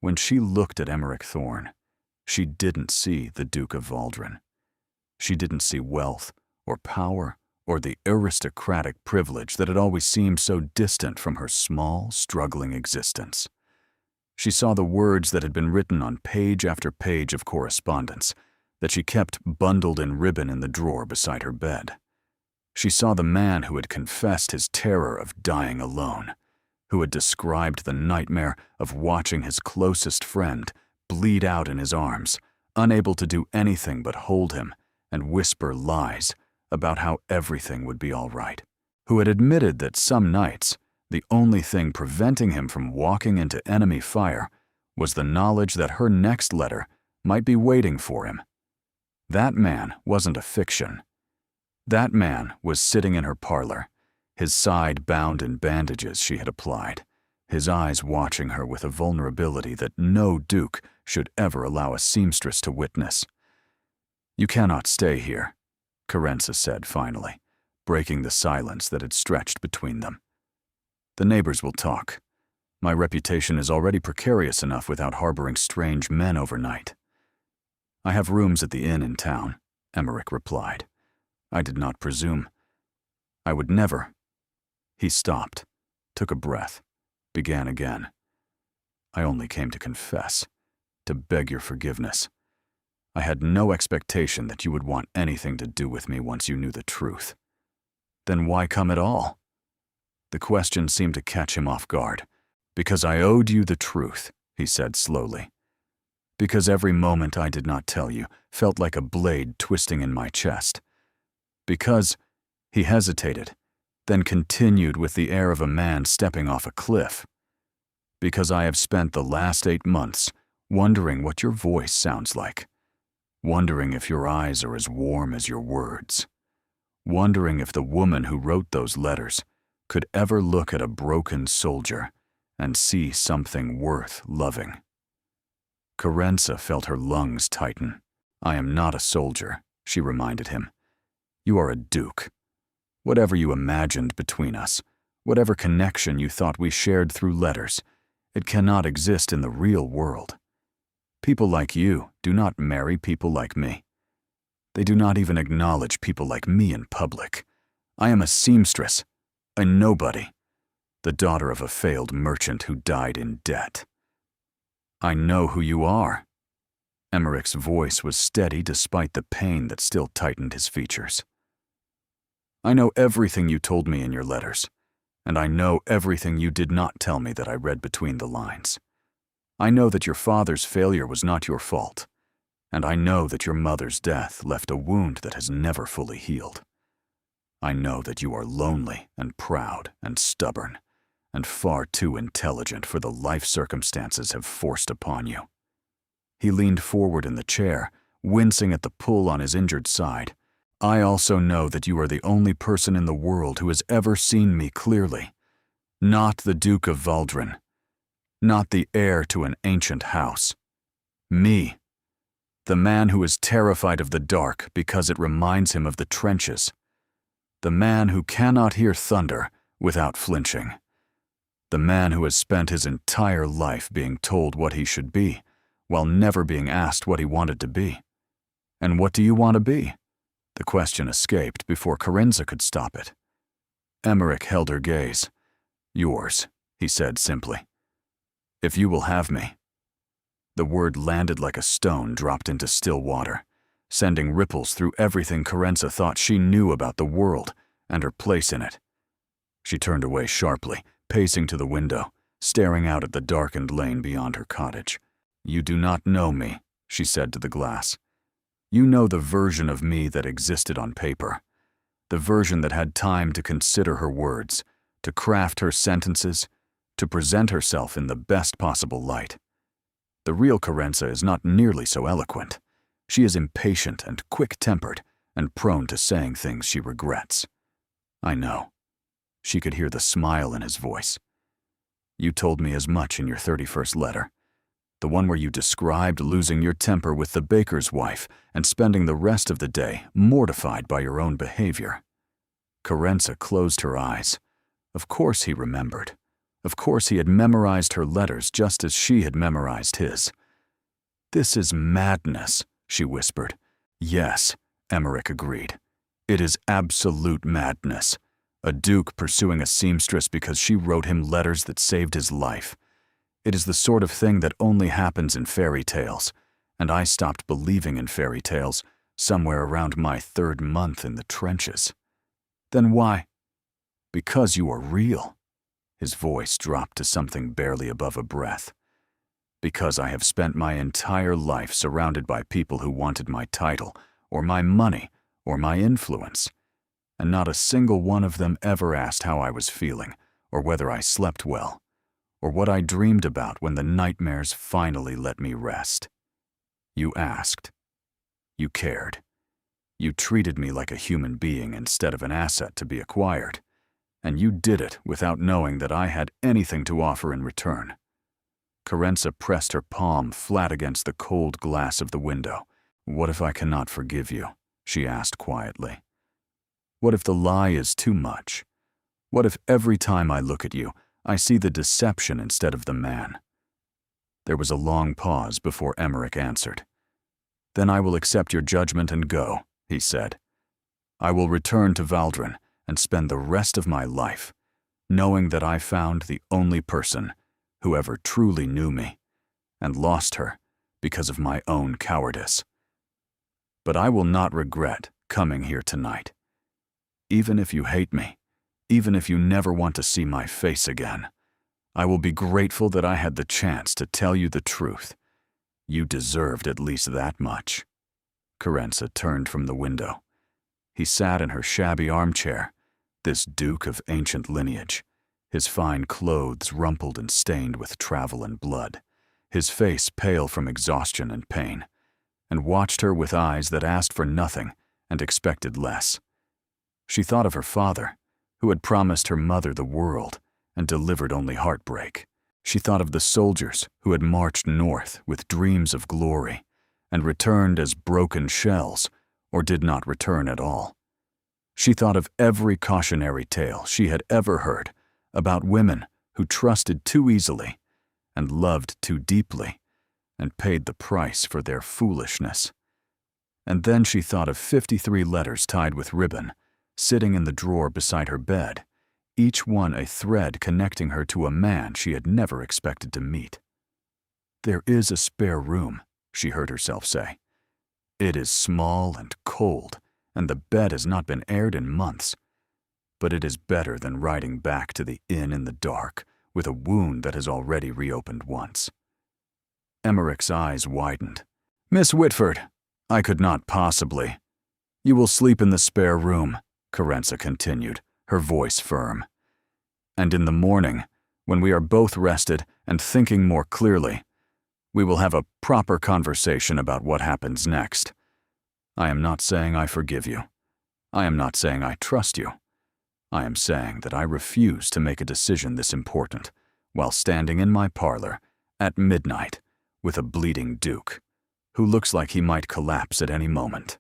when she looked at Emmerich Thorne, she didn't see the Duke of Waldron. She didn't see wealth or power or the aristocratic privilege that had always seemed so distant from her small, struggling existence. She saw the words that had been written on page after page of correspondence that she kept bundled in ribbon in the drawer beside her bed. She saw the man who had confessed his terror of dying alone, who had described the nightmare of watching his closest friend bleed out in his arms, unable to do anything but hold him and whisper lies about how everything would be all right, who had admitted that some nights the only thing preventing him from walking into enemy fire was the knowledge that her next letter might be waiting for him. That man wasn't a fiction. That man was sitting in her parlor, his side bound in bandages she had applied, his eyes watching her with a vulnerability that no duke should ever allow a seamstress to witness. "You cannot stay here," Carenza said finally, breaking the silence that had stretched between them. "The neighbors will talk. My reputation is already precarious enough without harboring strange men overnight." "I have rooms at the inn in town," Emmerich replied. "I did not presume. I would never." He stopped, took a breath, began again. "I only came to confess, to beg your forgiveness. I had no expectation that you would want anything to do with me once you knew the truth." "Then why come at all?" The question seemed to catch him off guard. "Because I owed you the truth," he said slowly. "Because every moment I did not tell you felt like a blade twisting in my chest. Because," he hesitated, then continued with the air of a man stepping off a cliff. "Because I have spent the last 8 months wondering what your voice sounds like. Wondering if your eyes are as warm as your words. Wondering if the woman who wrote those letters could ever look at a broken soldier and see something worth loving." Carenza felt her lungs tighten. "I am not a soldier," she reminded him. "You are a duke. Whatever you imagined between us, whatever connection you thought we shared through letters, it cannot exist in the real world. People like you do not marry people like me. They do not even acknowledge people like me in public. I am a seamstress, a nobody, the daughter of a failed merchant who died in debt." "I know who you are." Emmerich's voice was steady despite the pain that still tightened his features. "I know everything you told me in your letters, and I know everything you did not tell me that I read between the lines. I know that your father's failure was not your fault, and I know that your mother's death left a wound that has never fully healed. I know that you are lonely and proud and stubborn, and far too intelligent for the life circumstances have forced upon you." He leaned forward in the chair, wincing at the pull on his injured side. "I also know that you are the only person in the world who has ever seen me clearly. Not the Duke of Waldron. Not the heir to an ancient house. Me. The man who is terrified of the dark because it reminds him of the trenches. The man who cannot hear thunder without flinching. The man who has spent his entire life being told what he should be, while never being asked what he wanted to be. And what do you want to be?" The question escaped before Carenza could stop it. Emmerich held her gaze. "Yours," he said simply. "If you will have me." The word landed like a stone dropped into still water, sending ripples through everything Carenza thought she knew about the world and her place in it. She turned away sharply, pacing to the window, staring out at the darkened lane beyond her cottage. "You do not know me," she said to the glass. "You know the version of me that existed on paper, the version that had time to consider her words, to craft her sentences, to present herself in the best possible light. The real Carenza is not nearly so eloquent. She is impatient and quick-tempered and prone to saying things she regrets." "I know." She could hear the smile in his voice. "You told me as much in your 31st letter. The one where you described losing your temper with the baker's wife and spending the rest of the day mortified by your own behavior." Carenza closed her eyes. Of course he remembered. Of course he had memorized her letters just as she had memorized his. "This is madness," she whispered. "Yes," Emmerich agreed. "It is absolute madness. A duke pursuing a seamstress because she wrote him letters that saved his life. It is the sort of thing that only happens in fairy tales, and I stopped believing in fairy tales somewhere around my 3rd month in the trenches." "Then why?" "Because you are real." His voice dropped to something barely above a breath. "Because I have spent my entire life surrounded by people who wanted my title, or my money, or my influence, and not a single one of them ever asked how I was feeling, or whether I slept well, or what I dreamed about when the nightmares finally let me rest. You asked. You cared. You treated me like a human being instead of an asset to be acquired. And you did it without knowing that I had anything to offer in return. Carenza pressed her palm flat against the cold glass of the window. What if I cannot forgive you? She asked quietly. What if the lie is too much? What if every time I look at you, I see the deception instead of the man? There was a long pause before Emmerich answered. Then I will accept your judgment and go, he said. I will return to Valdren and spend the rest of my life knowing that I found the only person who ever truly knew me and lost her because of my own cowardice. But I will not regret coming here tonight. Even if you hate me, even if you never want to see my face again, I will be grateful that I had the chance to tell you the truth. You deserved at least that much. Carenza turned from the window. He sat in her shabby armchair, this duke of ancient lineage, his fine clothes rumpled and stained with travel and blood, his face pale from exhaustion and pain, and watched her with eyes that asked for nothing and expected less. She thought of her father, who had promised her mother the world and delivered only heartbreak. She thought of the soldiers who had marched north with dreams of glory and returned as broken shells or did not return at all. She thought of every cautionary tale she had ever heard about women who trusted too easily and loved too deeply and paid the price for their foolishness. And then she thought of 53 letters tied with ribbon, sitting in the drawer beside her bed, each one a thread connecting her to a man she had never expected to meet. There is a spare room, she heard herself say. It is small and cold, and the bed has not been aired in months. But it is better than riding back to the inn in the dark with a wound that has already reopened once. Emmerich's eyes widened. Miss Whitford, I could not possibly. You will sleep in the spare room, Carenza continued, her voice firm. And in the morning, when we are both rested and thinking more clearly, we will have a proper conversation about what happens next. I am not saying I forgive you. I am not saying I trust you. I am saying that I refuse to make a decision this important while standing in my parlor at midnight with a bleeding duke who looks like he might collapse at any moment.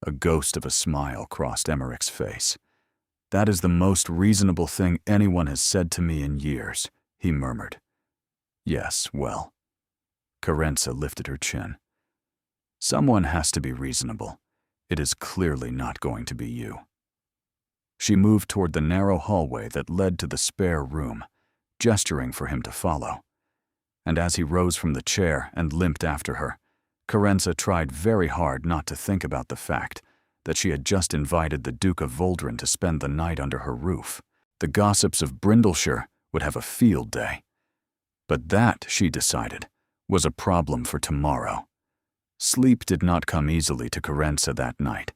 A ghost of a smile crossed Emmerich's face. That is the most reasonable thing anyone has said to me in years, he murmured. Yes, well. Carenza lifted her chin. Someone has to be reasonable. It is clearly not going to be you. She moved toward the narrow hallway that led to the spare room, gesturing for him to follow. And as he rose from the chair and limped after her, Carenza tried very hard not to think about the fact that she had just invited the Duke of Voldren to spend the night under her roof. The gossips of Brindleshire would have a field day. But that, she decided, was a problem for tomorrow. Sleep did not come easily to Carenza that night.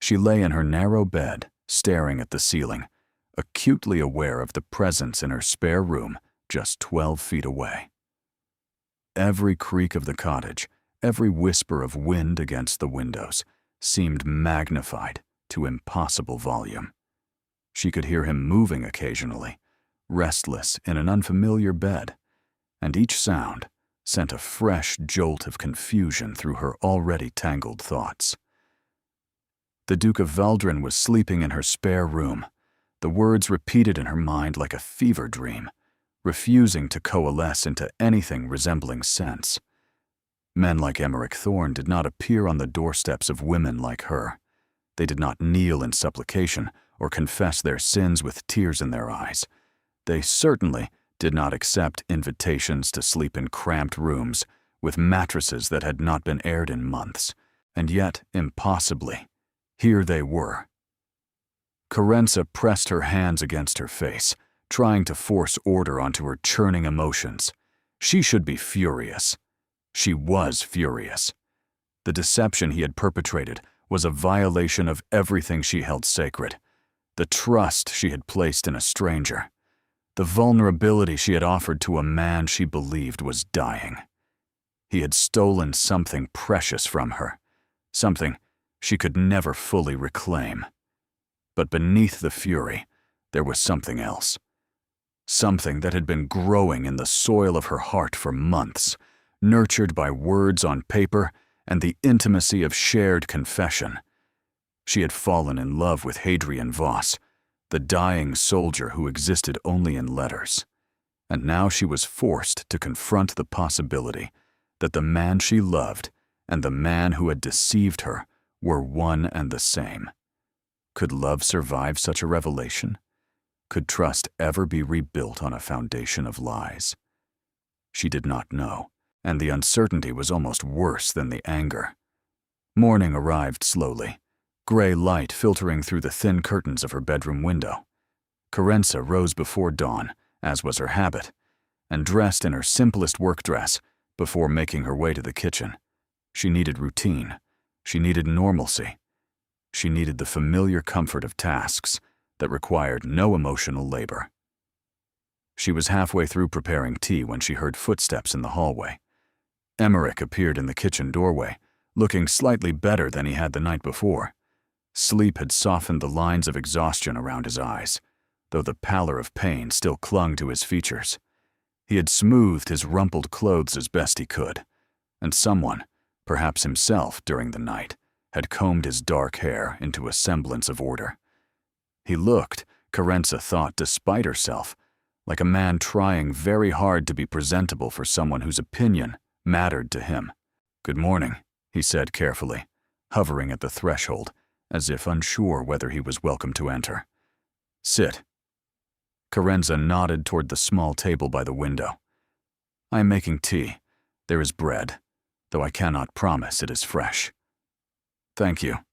She lay in her narrow bed, staring at the ceiling, acutely aware of the presence in her spare room just 12 feet away. Every creak of the cottage, every whisper of wind against the windows, seemed magnified to impossible volume. She could hear him moving occasionally, restless in an unfamiliar bed, and each sound sent a fresh jolt of confusion through her already tangled thoughts. The Duke of Valdren was sleeping in her spare room, the words repeated in her mind like a fever dream, refusing to coalesce into anything resembling sense. Men like Emmerich Thorne did not appear on the doorsteps of women like her. They did not kneel in supplication or confess their sins with tears in their eyes. They certainly did not accept invitations to sleep in cramped rooms with mattresses that had not been aired in months. And yet, impossibly, here they were. Carenza pressed her hands against her face, trying to force order onto her churning emotions. She should be furious. She was furious. The deception he had perpetrated was a violation of everything she held sacred, the trust she had placed in a stranger, the vulnerability she had offered to a man she believed was dying. He had stolen something precious from her, something she could never fully reclaim. But beneath the fury, there was something else. Something that had been growing in the soil of her heart for months, nurtured by words on paper and the intimacy of shared confession. She had fallen in love with Hadrian Voss, the dying soldier who existed only in letters. And now she was forced to confront the possibility that the man she loved and the man who had deceived her were one and the same. Could love survive such a revelation? Could trust ever be rebuilt on a foundation of lies? She did not know, and the uncertainty was almost worse than the anger. Morning arrived slowly, gray light filtering through the thin curtains of her bedroom window. Carenza rose before dawn, as was her habit, and dressed in her simplest work dress before making her way to the kitchen. She needed routine. She needed normalcy. She needed the familiar comfort of tasks that required no emotional labor. She was halfway through preparing tea when she heard footsteps in the hallway. Emmerich appeared in the kitchen doorway, looking slightly better than he had the night before. Sleep had softened the lines of exhaustion around his eyes, though the pallor of pain still clung to his features. He had smoothed his rumpled clothes as best he could, and someone, perhaps himself during the night, had combed his dark hair into a semblance of order. He looked, Carenza thought despite herself, like a man trying very hard to be presentable for someone whose opinion mattered to him. "Good morning," he said carefully, hovering at the threshold, as if unsure whether he was welcome to enter. "Sit." Carenza nodded toward the small table by the window. "I am making tea. There is bread, though I cannot promise it is fresh." "Thank you."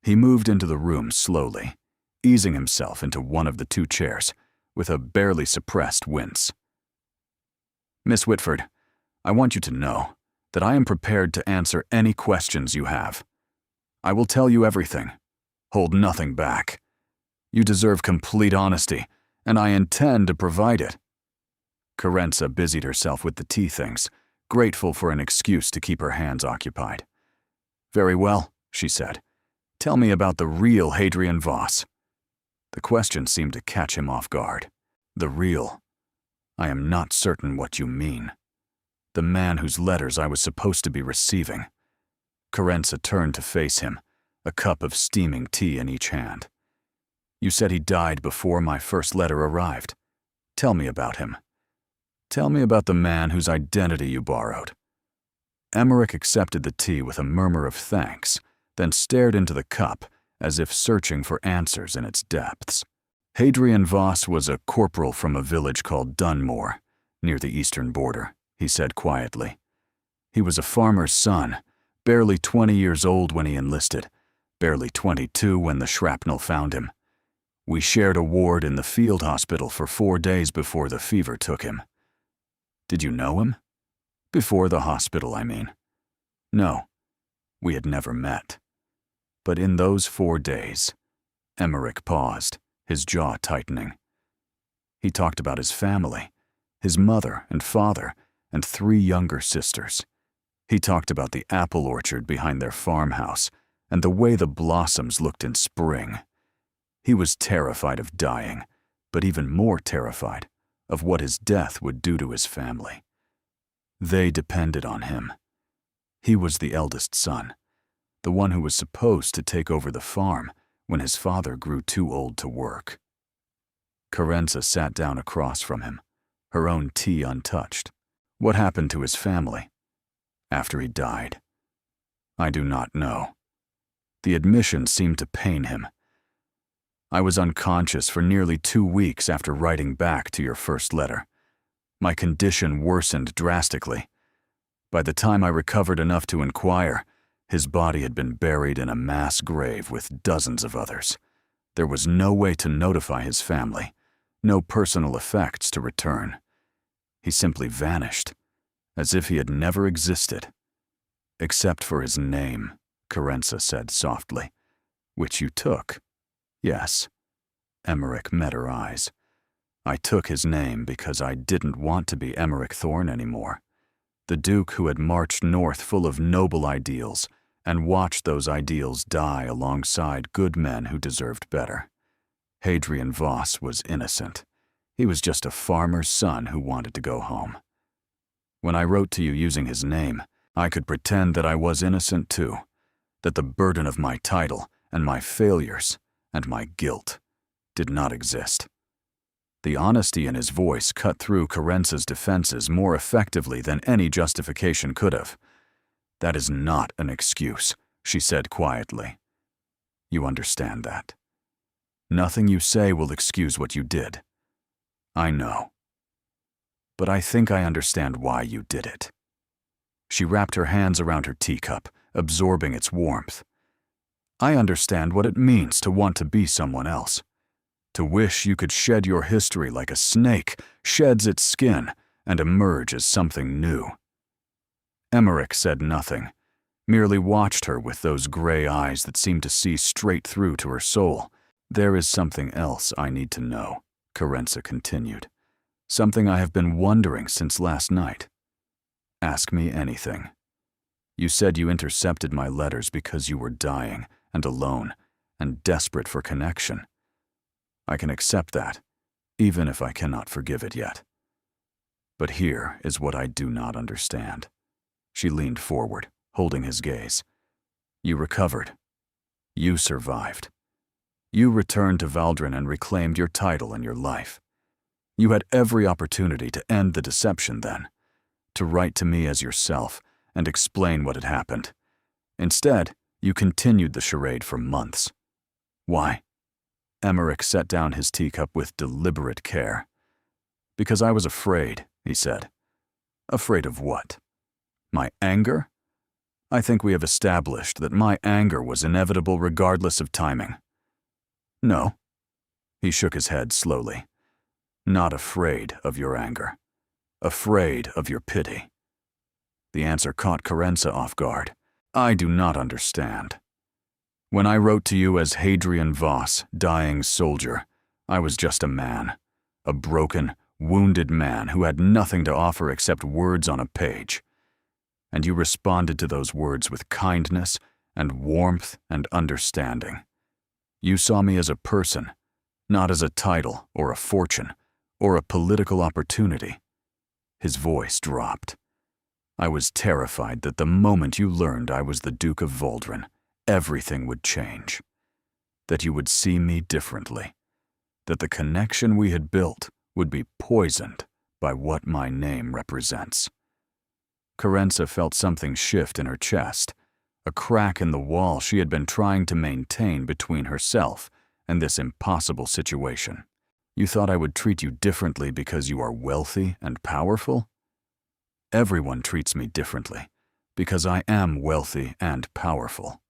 He moved into the room slowly, easing himself into one of the two chairs, with a barely suppressed wince. "Miss Whitford, I want you to know that I am prepared to answer any questions you have. I will tell you everything. Hold nothing back. You deserve complete honesty, and I intend to provide it." Carenza busied herself with the tea things, grateful for an excuse to keep her hands occupied. "Very well," she said. "Tell me about the real Hadrian Voss." The question seemed to catch him off guard. "The real? I am not certain what you mean. The man whose letters I was supposed to be receiving." Carenza turned to face him, a cup of steaming tea in each hand. "You said he died before my first letter arrived. Tell me about him. Tell me about the man whose identity you borrowed." Emmerich accepted the tea with a murmur of thanks, then stared into the cup as if searching for answers in its depths. "Hadrian Voss was a corporal from a village called Dunmore, near the eastern border," he said quietly. "He was a farmer's son, barely 20 years old when he enlisted, barely 22 when the shrapnel found him. We shared a ward in the field hospital for 4 days before the fever took him." "Did you know him? Before the hospital, I mean." "No, we had never met. But in those 4 days," Emmerich paused, his jaw tightening. "He talked about his family, his mother and father, and 3 younger sisters. He talked about the apple orchard behind their farmhouse and the way the blossoms looked in spring. He was terrified of dying, but even more terrified of what his death would do to his family. They depended on him. He was the eldest son, the one who was supposed to take over the farm when his father grew too old to work." Carenza sat down across from him, her own tea untouched. "What happened to his family after he died?" "I do not know." The admission seemed to pain him. "I was unconscious for nearly 2 weeks after writing back to your first letter. My condition worsened drastically. By the time I recovered enough to inquire, his body had been buried in a mass grave with dozens of others. There was no way to notify his family, no personal effects to return. He simply vanished, as if he had never existed. Except for his name," Carenza said softly. "Which you took." "Yes." Emmerich met her eyes. "I took his name because I didn't want to be Emmerich Thorne anymore. The Duke who had marched north full of noble ideals and watched those ideals die alongside good men who deserved better. Hadrian Voss was innocent. He was just a farmer's son who wanted to go home. When I wrote to you using his name, I could pretend that I was innocent too, that the burden of my title and my failures and my guilt did not exist. The honesty in his voice cut through Carenza's defenses more effectively than any justification could have. "That is not an excuse," she said quietly. "You understand that. Nothing you say will excuse what you did. I know. But I think I understand why you did it." She wrapped her hands around her teacup, absorbing its warmth. "I understand what it means to want to be someone else. To wish you could shed your history like a snake sheds its skin and emerge as something new." Emmerich said nothing, merely watched her with those gray eyes that seemed to see straight through to her soul. "There is something else I need to know," Carenza continued. "Something I have been wondering since last night. Ask me anything. You said you intercepted my letters because you were dying and alone and desperate for connection. I can accept that, even if I cannot forgive it yet. But here is what I do not understand." She leaned forward, holding his gaze. "You recovered. You survived. You returned to Valdrin and reclaimed your title and your life. You had every opportunity to end the deception then, to write to me as yourself and explain what had happened. Instead, you continued the charade for months. Why?" Emmerich set down his teacup with deliberate care. "Because I was afraid," he said. "Afraid of what? My anger? I think we have established that my anger was inevitable regardless of timing." "No." He shook his head slowly. "Not afraid of your anger. Afraid of your pity." The answer caught Carenza off guard. "I do not understand. When I wrote to you as Hadrian Voss, dying soldier, I was just a man, a broken, wounded man who had nothing to offer except words on a page. And you responded to those words with kindness and warmth and understanding. You saw me as a person, not as a title or a fortune or a political opportunity." His voice dropped. "I was terrified that the moment you learned I was the Duke of Valdrin, everything would change. That you would see me differently. That the connection we had built would be poisoned by what my name represents." Carenza felt something shift in her chest, a crack in the wall she had been trying to maintain between herself and this impossible situation. "You thought I would treat you differently because you are wealthy and powerful? Everyone treats me differently because I am wealthy and powerful."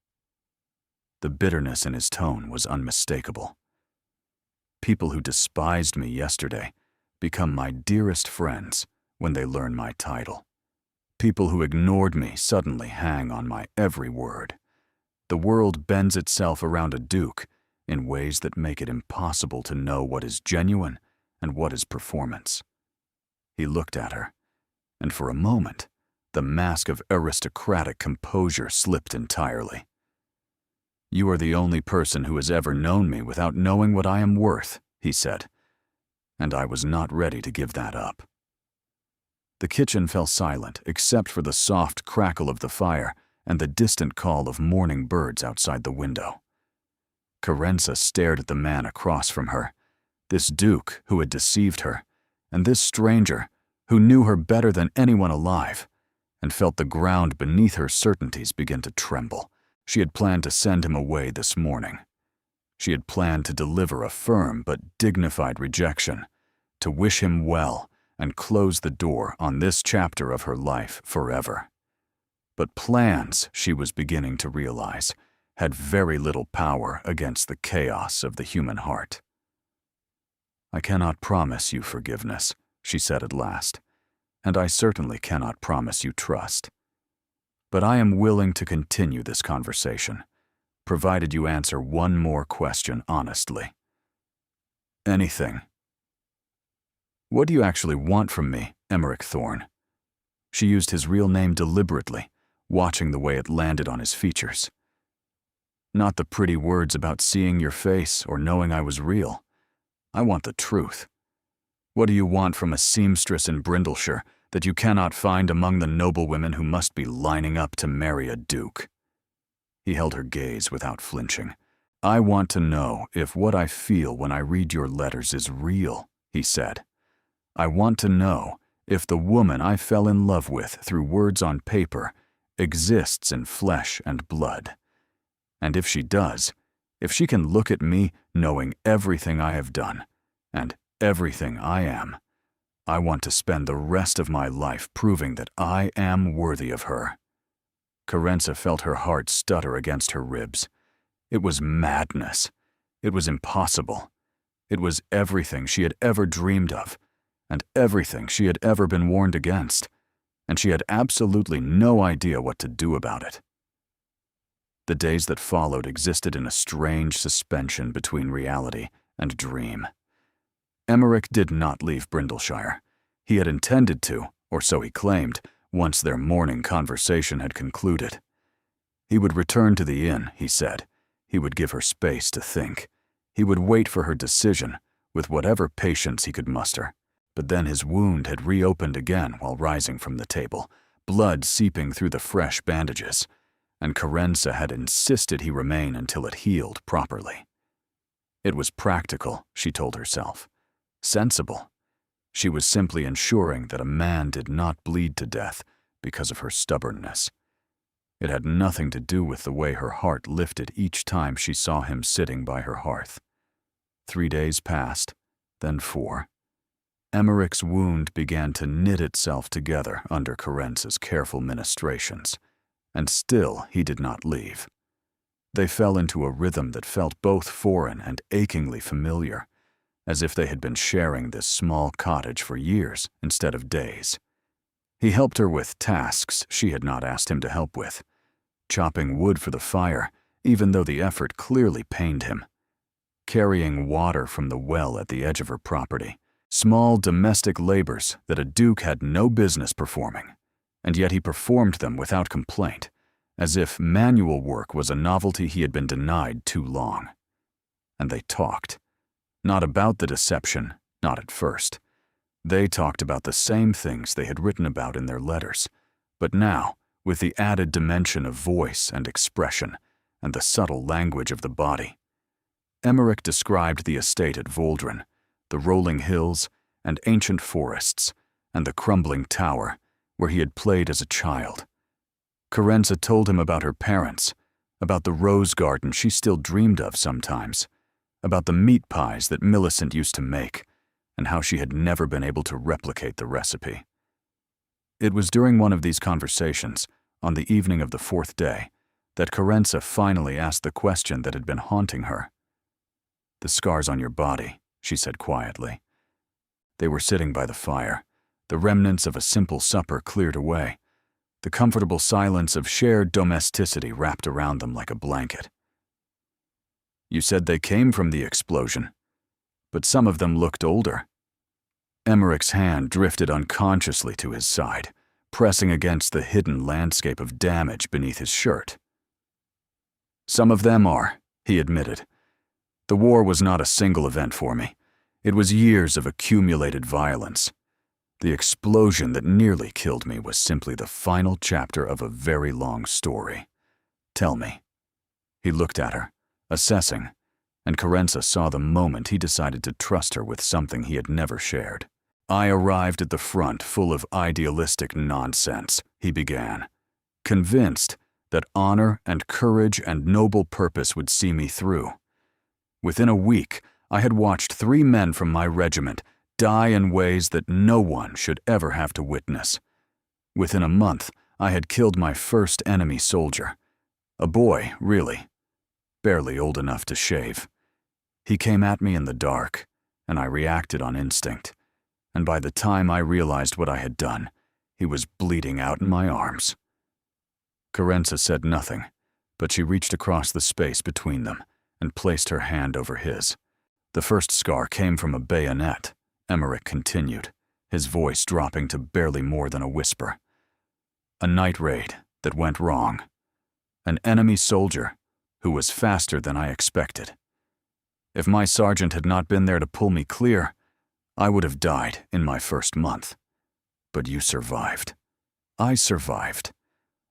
The bitterness in his tone was unmistakable. "People who despised me yesterday become my dearest friends when they learn my title. People who ignored me suddenly hang on my every word. The world bends itself around a duke in ways that make it impossible to know what is genuine and what is performance." He looked at her, and for a moment, the mask of aristocratic composure slipped entirely. "You are the only person who has ever known me without knowing what I am worth," he said, and I was not ready to give that up. The kitchen fell silent except for the soft crackle of the fire and the distant call of morning birds outside the window. Carenza stared at the man across from her, this duke who had deceived her, and this stranger who knew her better than anyone alive, and felt the ground beneath her certainties begin to tremble. She had planned to send him away this morning. She had planned to deliver a firm but dignified rejection, to wish him well and close the door on this chapter of her life forever. But plans, she was beginning to realize, had very little power against the chaos of the human heart. "I cannot promise you forgiveness," she said at last, "and I certainly cannot promise you trust. But I am willing to continue this conversation, provided you answer one more question honestly." "Anything." "What do you actually want from me, Emmerich Thorn?" She used his real name deliberately, watching the way it landed on his features. Not the pretty words about seeing your face or knowing I was real. I want the truth. What do you want from a seamstress in Brindleshire that you cannot find among the noblewomen who must be lining up to marry a duke?" He held her gaze without flinching. "I want to know if what I feel when I read your letters is real," he said. "I want to know if the woman I fell in love with through words on paper exists in flesh and blood. And if she does, if she can look at me knowing everything I have done and everything I am, I want to spend the rest of my life proving that I am worthy of her." Carenza felt her heart stutter against her ribs. It was madness. It was impossible. It was everything she had ever dreamed of, and everything she had ever been warned against, and she had absolutely no idea what to do about it. The days that followed existed in a strange suspension between reality and dream. Emmerich did not leave Brindleshire. He had intended to, or so he claimed, once their morning conversation had concluded. He would return to the inn, he said. He would give her space to think. He would wait for her decision, with whatever patience he could muster. But then his wound had reopened again while rising from the table, blood seeping through the fresh bandages, and Carenza had insisted he remain until it healed properly. It was practical, she told herself. Sensible. She was simply ensuring that a man did not bleed to death because of her stubbornness. It had nothing to do with the way her heart lifted each time she saw him sitting by her hearth. 3 days passed, then 4. Emmerich's wound began to knit itself together under Carenza's careful ministrations, and still he did not leave. They fell into a rhythm that felt both foreign and achingly familiar, as if they had been sharing this small cottage for years instead of days. He helped her with tasks she had not asked him to help with, chopping wood for the fire, even though the effort clearly pained him, carrying water from the well at the edge of her property, small domestic labors that a duke had no business performing, and yet he performed them without complaint, as if manual work was a novelty he had been denied too long. And they talked. Not about the deception, not at first. They talked about the same things they had written about in their letters, but now, with the added dimension of voice and expression, and the subtle language of the body. Emmerich described the estate at Voldren, the rolling hills and ancient forests, and the crumbling tower where he had played as a child. Carenza told him about her parents, about the rose garden she still dreamed of sometimes, about the meat pies that Millicent used to make, and how she had never been able to replicate the recipe. It was during one of these conversations, on the evening of the 4th day, that Carenza finally asked the question that had been haunting her. "The scars on your body," she said quietly. They were sitting by the fire, the remnants of a simple supper cleared away, the comfortable silence of shared domesticity wrapped around them like a blanket. "You said they came from the explosion, but some of them looked older." Emmerich's hand drifted unconsciously to his side, pressing against the hidden landscape of damage beneath his shirt. "Some of them are," he admitted. "The war was not a single event for me. It was years of accumulated violence. The explosion that nearly killed me was simply the final chapter of a very long story. Tell me." He looked at her, assessing, and Carenza saw the moment he decided to trust her with something he had never shared. "I arrived at the front full of idealistic nonsense," he began, "convinced that honor and courage and noble purpose would see me through. Within a week, I had watched 3 men from my regiment die in ways that no one should ever have to witness. Within a month, I had killed my first enemy soldier. A boy, really. Barely old enough to shave. He came at me in the dark, and I reacted on instinct. And by the time I realized what I had done, he was bleeding out in my arms." Carenza said nothing, but she reached across the space between them and placed her hand over his. "The first scar came from a bayonet," Emmerich continued, his voice dropping to barely more than a whisper. "A night raid that went wrong. An enemy soldier, who was faster than I expected. If my sergeant had not been there to pull me clear, I would have died in my first month. But you survived. I survived.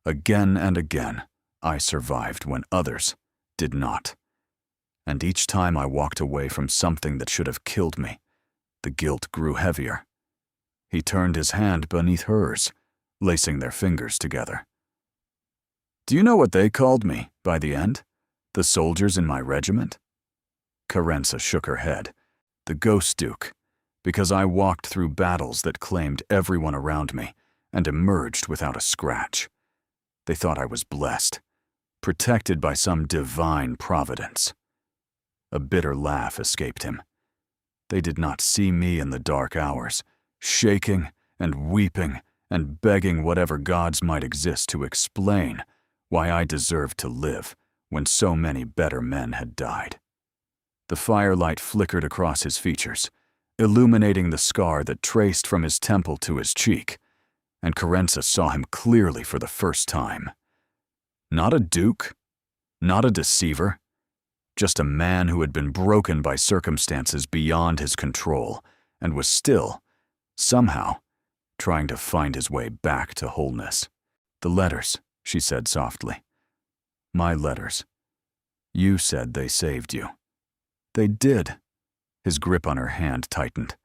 Again and again, I survived when others did not. And each time I walked away from something that should have killed me, the guilt grew heavier. He turned his hand beneath hers, lacing their fingers together. Do you know what they called me by the end? The soldiers in my regiment? Carenza shook her head. The Ghost Duke, because I walked through battles that claimed everyone around me and emerged without a scratch. They thought I was blessed, protected by some divine providence. A bitter laugh escaped him. They did not see me in the dark hours, shaking and weeping and begging whatever gods might exist to explain why I deserved to live when so many better men had died. The firelight flickered across his features, illuminating the scar that traced from his temple to his cheek, and Carenza saw him clearly for the first time. Not a duke, not a deceiver, just a man who had been broken by circumstances beyond his control and was still, somehow, trying to find his way back to wholeness. The letters, she said softly. My letters. You said they saved you. They did. His grip on her hand tightened.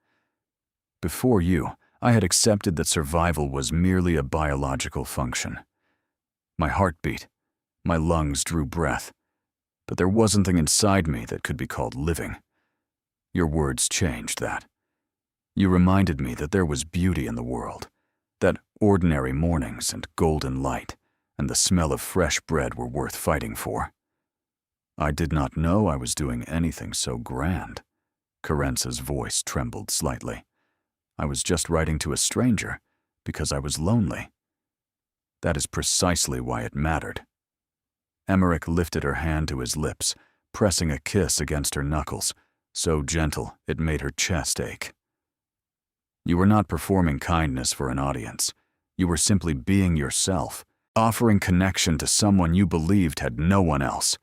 Before you, I had accepted that survival was merely a biological function. My heart beat, my lungs drew breath, but there was something inside me that could be called living. Your words changed that. You reminded me that there was beauty in the world, that ordinary mornings and golden light and the smell of fresh bread were worth fighting for. I did not know I was doing anything so grand. Carenza's voice trembled slightly. I was just writing to a stranger because I was lonely. That is precisely why it mattered. Emmerich lifted her hand to his lips, pressing a kiss against her knuckles, so gentle it made her chest ache. You were not performing kindness for an audience. You were simply being yourself, offering connection to someone you believed had no one else.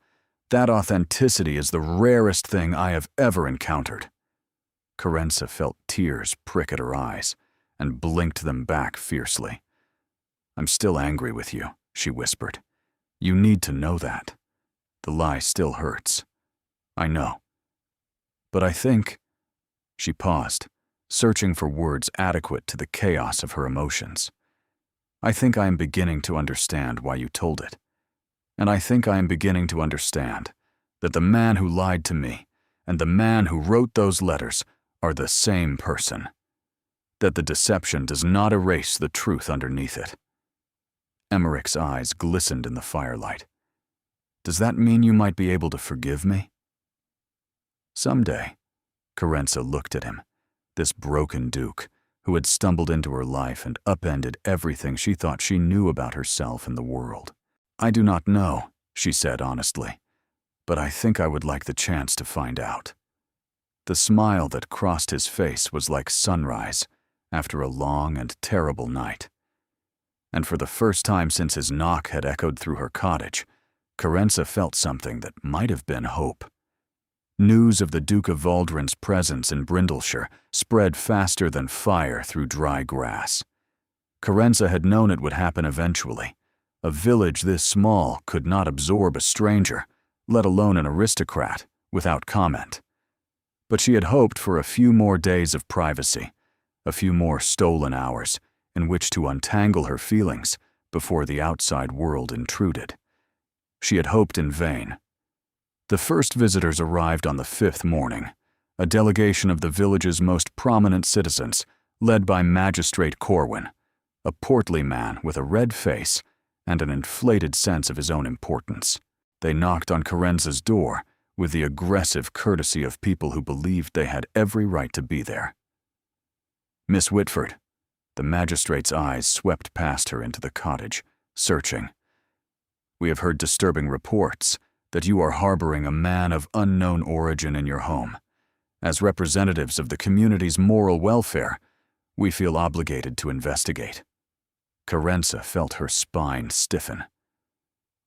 That authenticity is the rarest thing I have ever encountered. Carenza felt tears prick at her eyes and blinked them back fiercely. I'm still angry with you, she whispered. You need to know that. The lie still hurts. I know. But I think... She paused, searching for words adequate to the chaos of her emotions. I think I am beginning to understand why you told it. And I think I am beginning to understand that the man who lied to me and the man who wrote those letters are the same person. That the deception does not erase the truth underneath it. Emmerich's eyes glistened in the firelight. Does that mean you might be able to forgive me? Someday, Carenza looked at him, this broken duke who had stumbled into her life and upended everything she thought she knew about herself and the world. I do not know, she said honestly, but I think I would like the chance to find out. The smile that crossed his face was like sunrise after a long and terrible night. And for the first time since his knock had echoed through her cottage, Carenza felt something that might have been hope. News of the Duke of Waldron's presence in Brindleshire spread faster than fire through dry grass. Carenza had known it would happen eventually. A village this small could not absorb a stranger, let alone an aristocrat, without comment. But she had hoped for a few more days of privacy, a few more stolen hours in which to untangle her feelings before the outside world intruded. She had hoped in vain. The first visitors arrived on the 5th morning, a delegation of the village's most prominent citizens, led by Magistrate Corwin, a portly man with a red face and an inflated sense of his own importance. They knocked on Carenza's door with the aggressive courtesy of people who believed they had every right to be there. Miss Whitford, the magistrate's eyes swept past her into the cottage, searching. We have heard disturbing reports that you are harboring a man of unknown origin in your home. As representatives of the community's moral welfare, we feel obligated to investigate. Carenza felt her spine stiffen.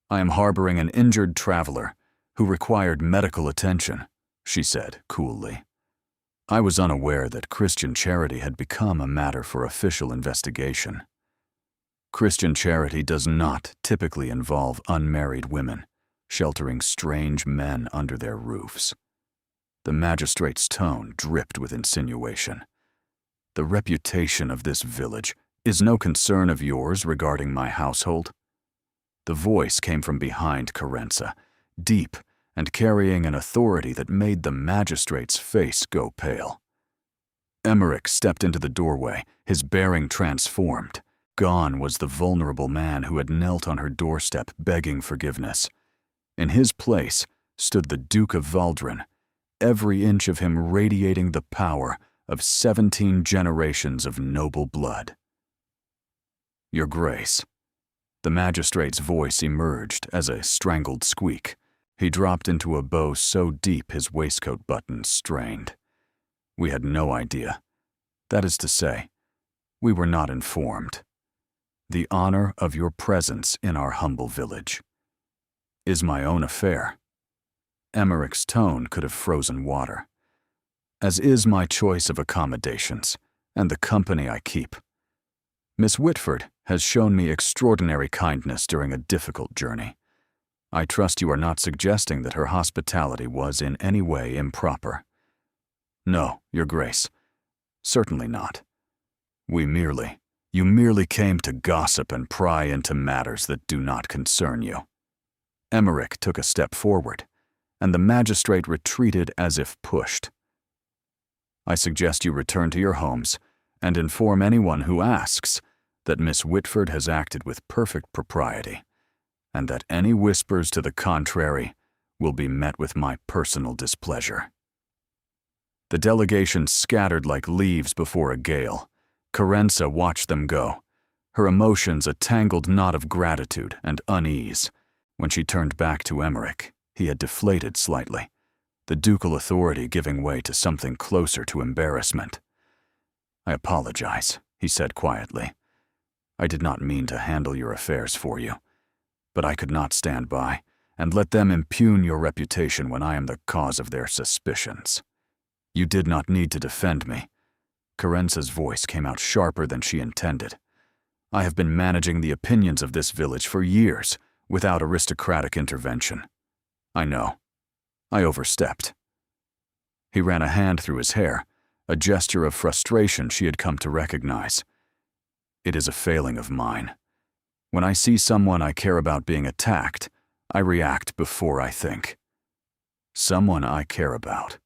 I am harboring an injured traveler who required medical attention, she said coolly. I was unaware that Christian charity had become a matter for official investigation. Christian charity does not typically involve unmarried women sheltering strange men under their roofs. The magistrate's tone dripped with insinuation. The reputation of this village is no concern of yours regarding my household? The voice came from behind Carenza, deep and carrying an authority that made the magistrate's face go pale. Emmerich stepped into the doorway, his bearing transformed. Gone was the vulnerable man who had knelt on her doorstep begging forgiveness. In his place stood the Duke of Valdrin, every inch of him radiating the power of 17 generations of noble blood. Your Grace. The magistrate's voice emerged as a strangled squeak. He dropped into a bow so deep his waistcoat buttons strained. We had no idea. That is to say, we were not informed. The honor of your presence in our humble village is my own affair. Emmerich's tone could have frozen water. As is my choice of accommodations and the company I keep. Miss Whitford has shown me extraordinary kindness during a difficult journey. I trust you are not suggesting that her hospitality was in any way improper. No, Your Grace. Certainly not. You merely came to gossip and pry into matters that do not concern you. Emmerich took a step forward, and the magistrate retreated as if pushed. I suggest you return to your homes and inform anyone who asks that Miss Whitford has acted with perfect propriety, and that any whispers to the contrary will be met with my personal displeasure. The delegation scattered like leaves before a gale. Carenza watched them go, her emotions a tangled knot of gratitude and unease. When she turned back to Emmerich, he had deflated slightly, the ducal authority giving way to something closer to embarrassment. I apologize, he said quietly. I did not mean to handle your affairs for you, but I could not stand by and let them impugn your reputation when I am the cause of their suspicions. You did not need to defend me. Carenza's voice came out sharper than she intended. I have been managing the opinions of this village for years without aristocratic intervention. I know. I overstepped. He ran a hand through his hair, a gesture of frustration she had come to recognize. It is a failing of mine. When I see someone I care about being attacked, I react before I think. Someone I care about.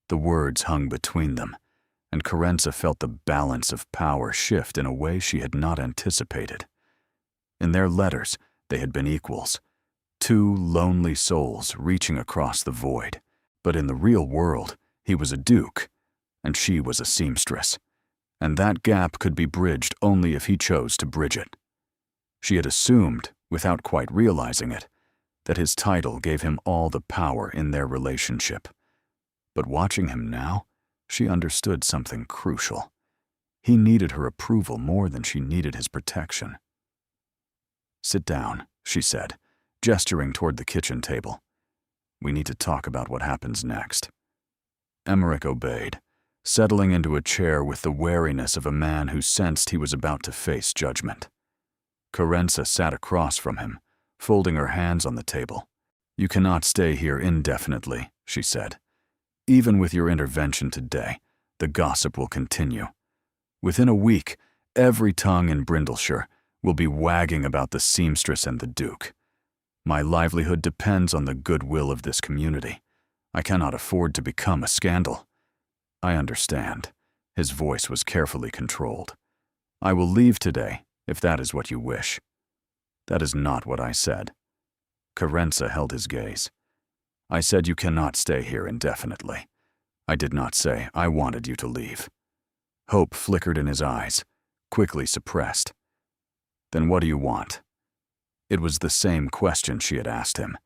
The words hung between them, and Carenza felt the balance of power shift in a way she had not anticipated. In their letters, they had been equals, two lonely souls reaching across the void. But in the real world, he was a duke, and she was a seamstress, and that gap could be bridged only if he chose to bridge it. She had assumed, without quite realizing it, that his title gave him all the power in their relationship. But watching him now, she understood something crucial. He needed her approval more than she needed his protection. Sit down, she said, gesturing toward the kitchen table. We need to talk about what happens next. Emmerich obeyed, settling into a chair with the wariness of a man who sensed he was about to face judgment. Carenza sat across from him, folding her hands on the table. You cannot stay here indefinitely, she said. Even with your intervention today, the gossip will continue. Within a week, every tongue in Brindleshire will be wagging about the seamstress and the Duke. My livelihood depends on the goodwill of this community. I cannot afford to become a scandal. I understand. His voice was carefully controlled. I will leave today, if that is what you wish. That is not what I said. Carenza held his gaze. I said you cannot stay here indefinitely. I did not say I wanted you to leave. Hope flickered in his eyes, quickly suppressed. Then what do you want? It was the same question she had asked him,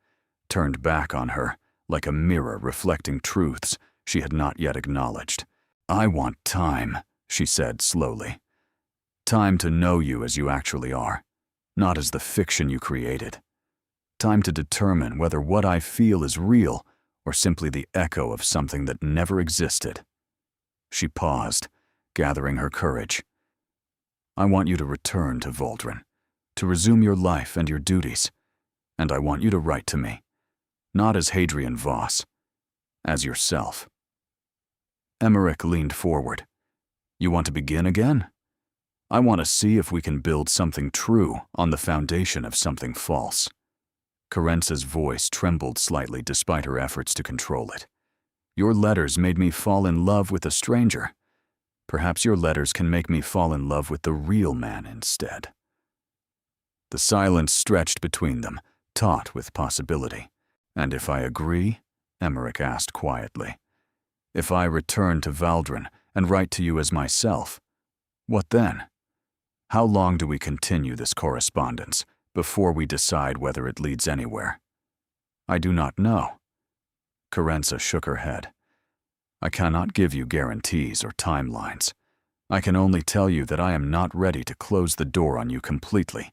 turned back on her like a mirror reflecting truths she had not yet acknowledged. I want time, she said slowly. Time to know you as you actually are, not as the fiction you created. Time to determine whether what I feel is real or simply the echo of something that never existed. She paused, gathering her courage. I want you to return to Valdren, to resume your life and your duties, and I want you to write to me, not as Hadrian Voss, as yourself. Emmerich leaned forward. You want to begin again? I want to see if we can build something true on the foundation of something false. Carenza's voice trembled slightly despite her efforts to control it. Your letters made me fall in love with a stranger. Perhaps your letters can make me fall in love with the real man instead. The silence stretched between them, taut with possibility. And if I agree? Emmerich asked quietly. If I return to Valdren and write to you as myself, what then? How long do we continue this correspondence before we decide whether it leads anywhere? I do not know. Carenza shook her head. I cannot give you guarantees or timelines. I can only tell you that I am not ready to close the door on you completely,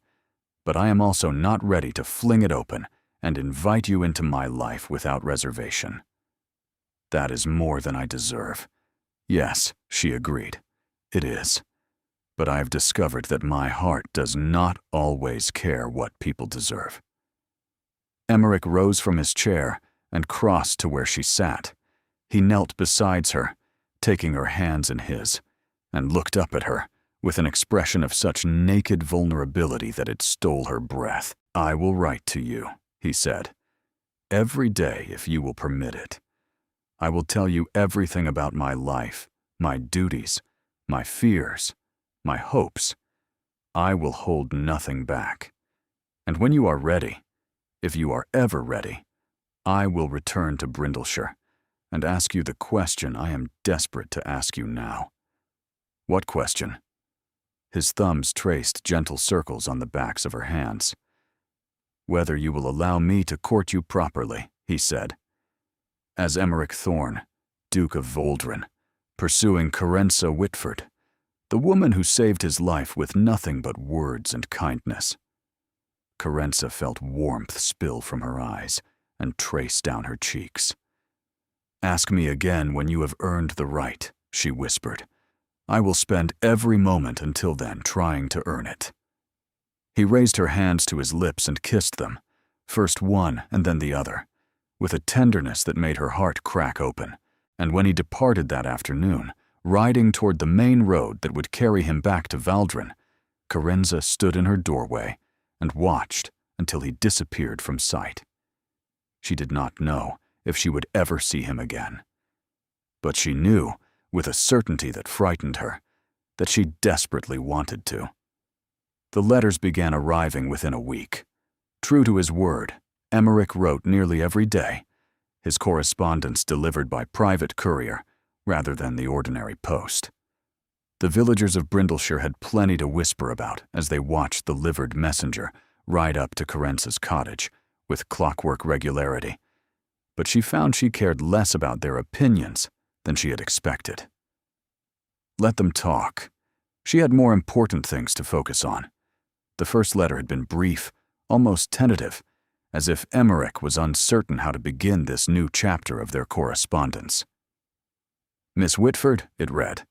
but I am also not ready to fling it open and invite you into my life without reservation. That is more than I deserve. Yes, she agreed. It is. But I have discovered that my heart does not always care what people deserve. Emmerich rose from his chair and crossed to where she sat. He knelt beside her, taking her hands in his, and looked up at her with an expression of such naked vulnerability that it stole her breath. I will write to you, he said, every day if you will permit it. I will tell you everything about my life, my duties, my fears, my hopes. I will hold nothing back. And when you are ready, if you are ever ready, I will return to Brindleshire and ask you the question I am desperate to ask you now. What question? His thumbs traced gentle circles on the backs of her hands. Whether you will allow me to court you properly, he said. As Emmerich Thorne, Duke of Valdren, pursuing Carenza Whitford, the woman who saved his life with nothing but words and kindness. Carenza felt warmth spill from her eyes and trace down her cheeks. Ask me again when you have earned the right, she whispered. I will spend every moment until then trying to earn it. He raised her hands to his lips and kissed them, first one and then the other, with a tenderness that made her heart crack open. And when he departed that afternoon, riding toward the main road that would carry him back to Valdren, Carenza stood in her doorway and watched until he disappeared from sight. She did not know if she would ever see him again. But she knew, with a certainty that frightened her, that she desperately wanted to. The letters began arriving within a week. True to his word, Emmerich wrote nearly every day, his correspondence delivered by private courier rather than the ordinary post. The villagers of Brindleshire had plenty to whisper about as they watched the livered messenger ride up to Carenza's cottage with clockwork regularity, but she found she cared less about their opinions than she had expected. Let them talk. She had more important things to focus on. The first letter had been brief, almost tentative, as if Emmerich was uncertain how to begin this new chapter of their correspondence. Miss Whitford, it read,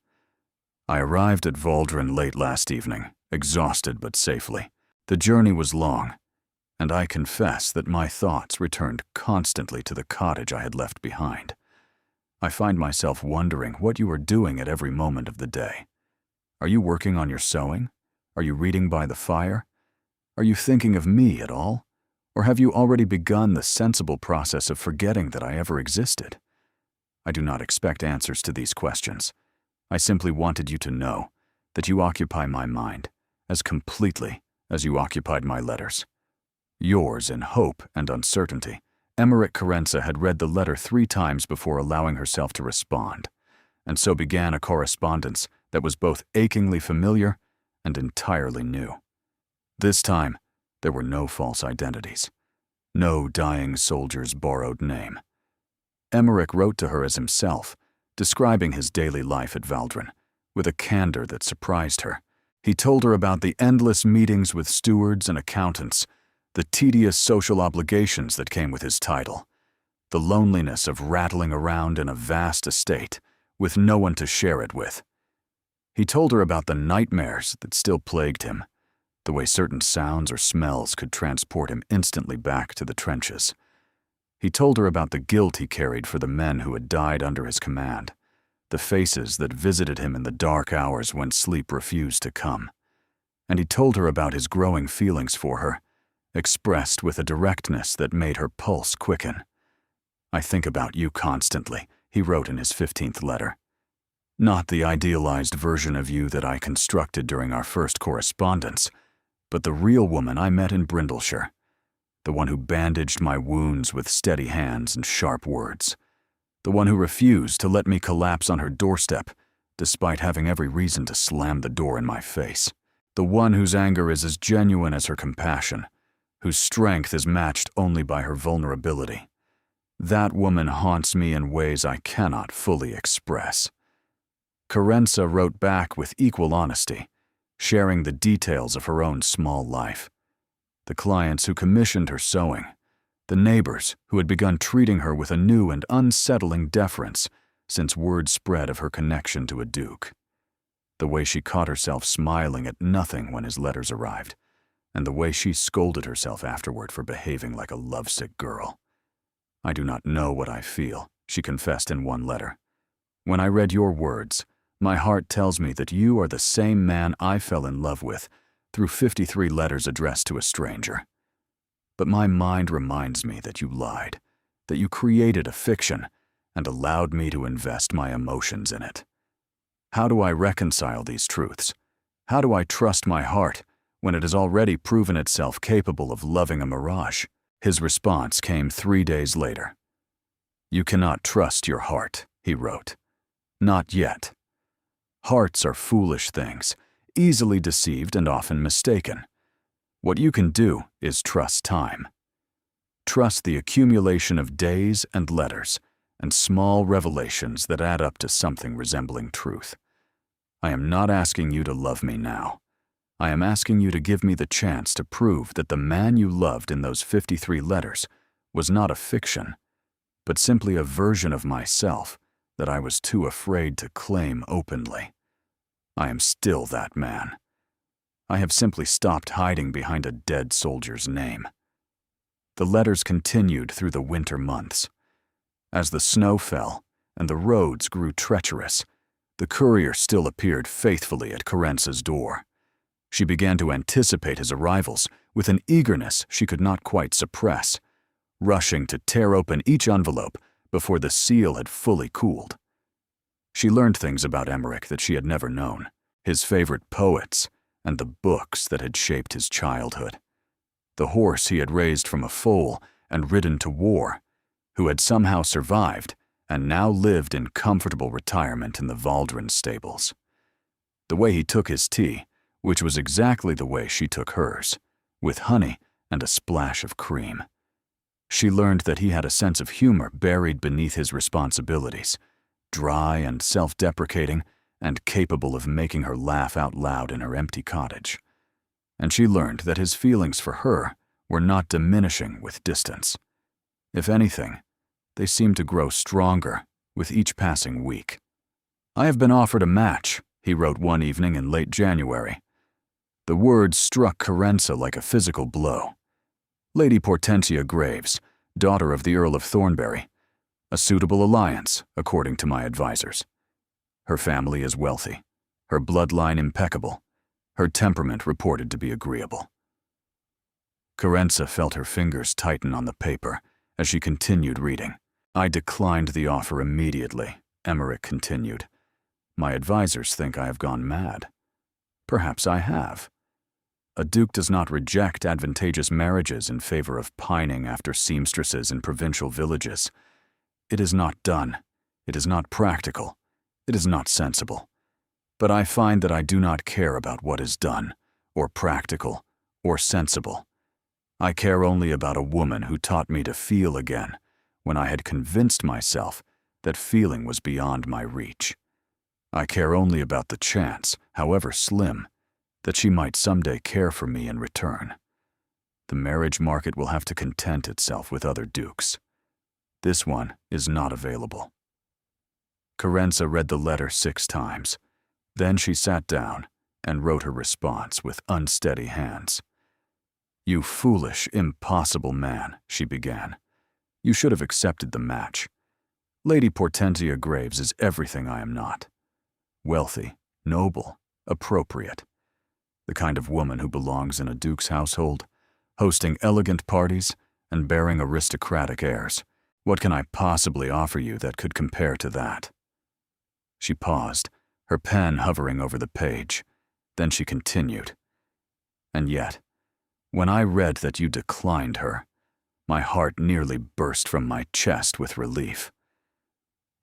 I arrived at Valdren late last evening, exhausted but safely. The journey was long, and I confess that my thoughts returned constantly to the cottage I had left behind. I find myself wondering what you are doing at every moment of the day. Are you working on your sewing? Are you reading by the fire? Are you thinking of me at all? Or have you already begun the sensible process of forgetting that I ever existed? I do not expect answers to these questions. I simply wanted you to know that you occupy my mind as completely as you occupied my letters. Yours in hope and uncertainty. Emmerich Carenza had read the letter 3 times before allowing herself to respond, and so began a correspondence that was both achingly familiar and entirely new. This time, there were no false identities, no dying soldier's borrowed name. Emmerich wrote to her as himself, describing his daily life at Valdren, with a candor that surprised her. He told her about the endless meetings with stewards and accountants, the tedious social obligations that came with his title, the loneliness of rattling around in a vast estate with no one to share it with. He told her about the nightmares that still plagued him, the way certain sounds or smells could transport him instantly back to the trenches. He told her about the guilt he carried for the men who had died under his command, the faces that visited him in the dark hours when sleep refused to come. And he told her about his growing feelings for her, expressed with a directness that made her pulse quicken. "I think about you constantly," he wrote in his 15th letter. "Not the idealized version of you that I constructed during our first correspondence, but the real woman I met in Brindleshire, the one who bandaged my wounds with steady hands and sharp words, the one who refused to let me collapse on her doorstep despite having every reason to slam the door in my face, the one whose anger is as genuine as her compassion, whose strength is matched only by her vulnerability. That woman haunts me in ways I cannot fully express." Carenza wrote back with equal honesty, sharing the details of her own small life. The clients who commissioned her sewing, the neighbors who had begun treating her with a new and unsettling deference since word spread of her connection to a duke. The way she caught herself smiling at nothing when his letters arrived, and the way she scolded herself afterward for behaving like a lovesick girl. "I do not know what I feel," she confessed in one letter. "When I read your words, my heart tells me that you are the same man I fell in love with through 53 letters addressed to a stranger. But my mind reminds me that you lied, that you created a fiction and allowed me to invest my emotions in it. How do I reconcile these truths? How do I trust my heart when it has already proven itself capable of loving a mirage?" His response came 3 days later. "You cannot trust your heart," he wrote. "Not yet. Hearts are foolish things, easily deceived and often mistaken. What you can do is trust time. Trust the accumulation of days and letters and small revelations that add up to something resembling truth. I am not asking you to love me now. I am asking you to give me the chance to prove that the man you loved in those 53 letters was not a fiction, but simply a version of myself that I was too afraid to claim openly. I am still that man. I have simply stopped hiding behind a dead soldier's name." The letters continued through the winter months. As the snow fell and the roads grew treacherous, the courier still appeared faithfully at Carenza's door. She began to anticipate his arrivals with an eagerness she could not quite suppress, rushing to tear open each envelope before the seal had fully cooled. She learned things about Emmerich that she had never known, his favorite poets and the books that had shaped his childhood, the horse he had raised from a foal and ridden to war, who had somehow survived and now lived in comfortable retirement in the Waldron stables, the way he took his tea, which was exactly the way she took hers, with honey and a splash of cream. She learned that he had a sense of humor buried beneath his responsibilities, dry and self-deprecating and capable of making her laugh out loud in her empty cottage. And she learned that his feelings for her were not diminishing with distance. If anything, they seemed to grow stronger with each passing week. "I have been offered a match," he wrote one evening in late January. The words struck Carenza like a physical blow. "Lady Hortensia Graves, daughter of the Earl of Thornbury. A suitable alliance, according to my advisers. Her family is wealthy, her bloodline impeccable, her temperament reported to be agreeable." Carenza felt her fingers tighten on the paper as she continued reading. "I declined the offer immediately," Emmerich continued. "My advisers think I have gone mad. Perhaps I have. A duke does not reject advantageous marriages in favor of pining after seamstresses in provincial villages. It is not done. It is not practical. It is not sensible. But I find that I do not care about what is done, or practical, or sensible. I care only about a woman who taught me to feel again when I had convinced myself that feeling was beyond my reach. I care only about the chance, however slim, that she might someday care for me in return. The marriage market will have to content itself with other dukes. This one is not available. Carenza read the letter 6 times. Then she sat down and wrote her response with unsteady hands. "You foolish, impossible man," she began. "You should have accepted the match. Lady Portentia Graves is everything I am not. Wealthy, noble, appropriate. The kind of woman who belongs in a duke's household, hosting elegant parties and bearing aristocratic airs. What can I possibly offer you that could compare to that?" She paused, her pen hovering over the page. Then she continued. "And yet, when I read that you declined her, my heart nearly burst from my chest with relief.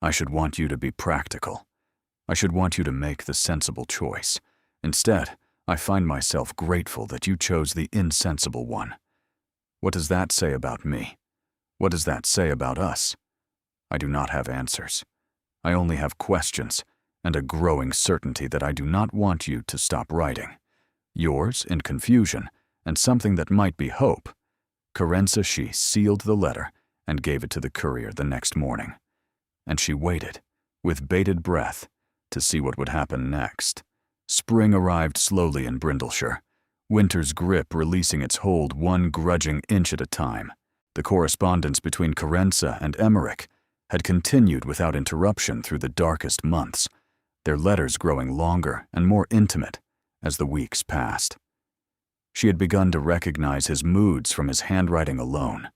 I should want you to be practical. I should want you to make the sensible choice. Instead, I find myself grateful that you chose the insensible one. What does that say about me? What does that say about us? I do not have answers. I only have questions and a growing certainty that I do not want you to stop writing. Yours, in confusion, and something that might be hope." Carenza she sealed the letter and gave it to the courier the next morning. And she waited, with bated breath, to see what would happen next. Spring arrived slowly in Brindleshire, winter's grip releasing its hold one grudging inch at a time. The correspondence between Carenza and Emmerich had continued without interruption through the darkest months, their letters growing longer and more intimate as the weeks passed. She had begun to recognize his moods from his handwriting alone,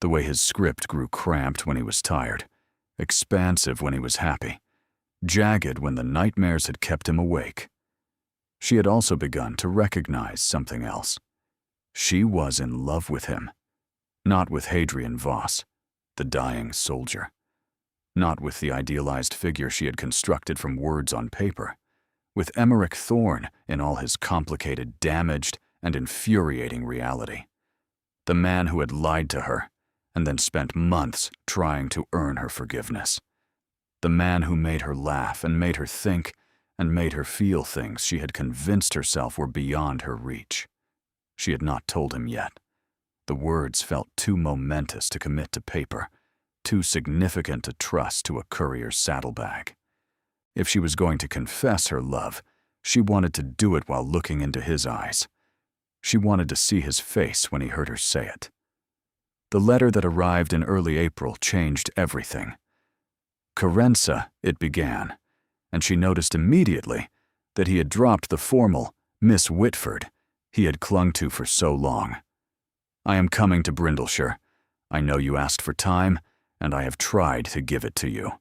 the way his script grew cramped when he was tired, expansive when he was happy, jagged when the nightmares had kept him awake. She had also begun to recognize something else. She was in love with him, not with Hadrian Voss, the dying soldier, not with the idealized figure she had constructed from words on paper, with Emmerich Thorne in all his complicated, damaged, and infuriating reality. The man who had lied to her and then spent months trying to earn her forgiveness. The man who made her laugh and made her think and made her feel things she had convinced herself were beyond her reach. She had not told him yet. The words felt too momentous to commit to paper, too significant to trust to a courier's saddlebag. If she was going to confess her love, she wanted to do it while looking into his eyes. She wanted to see his face when he heard her say it. The letter that arrived in early April changed everything. "Carenza," it began, and she noticed immediately that he had dropped the formal Miss Whitford he had clung to for so long. "I am coming to Brindleshire. I know you asked for time, and I have tried to give it to you.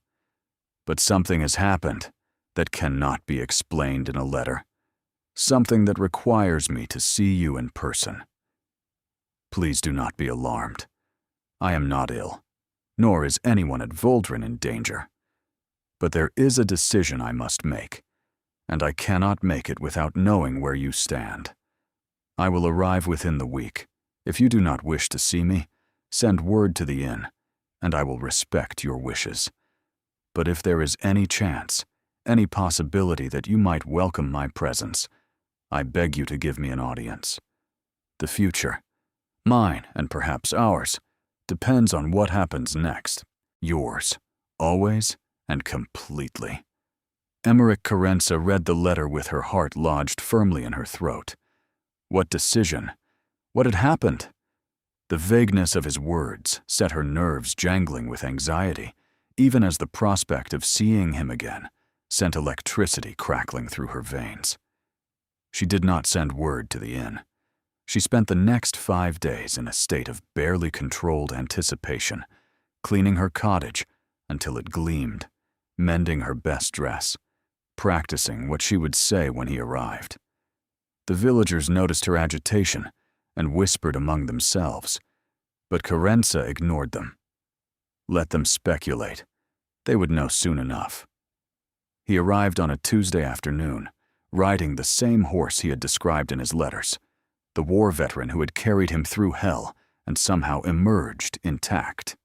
But something has happened that cannot be explained in a letter. Something that requires me to see you in person. Please do not be alarmed. I am not ill, nor is anyone at Voldrin in danger. But there is a decision I must make, and I cannot make it without knowing where you stand. I will arrive within the week. If you do not wish to see me, send word to the inn, and I will respect your wishes. But if there is any chance, any possibility that you might welcome my presence, I beg you to give me an audience. The future, mine and perhaps ours, depends on what happens next. Yours, always and completely." Emmerich Carenza read the letter with her heart lodged firmly in her throat. What decision? What had happened? The vagueness of his words set her nerves jangling with anxiety, even as the prospect of seeing him again sent electricity crackling through her veins. She did not send word to the inn. She spent the next 5 days in a state of barely controlled anticipation, cleaning her cottage until it gleamed, mending her best dress, practicing what she would say when he arrived. The villagers noticed her agitation and whispered among themselves, but Carenza ignored them. Let them speculate. They would know soon enough. He arrived on a Tuesday afternoon, riding the same horse he had described in his letters, the war veteran who had carried him through hell and somehow emerged intact.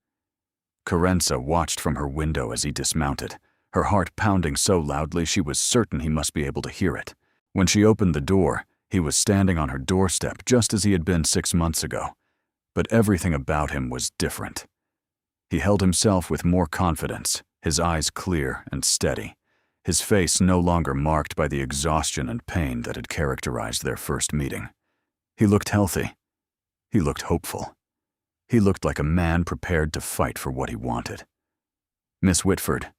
Carenza watched from her window as he dismounted, her heart pounding so loudly she was certain he must be able to hear it. When she opened the door, He was standing on her doorstep just as he had been 6 months ago, but everything about him was different. He held himself with more confidence, his eyes clear and steady, his face no longer marked by the exhaustion and pain that had characterized their first meeting. He looked healthy. He looked hopeful. He looked like a man prepared to fight for what he wanted. "Miss Whitford."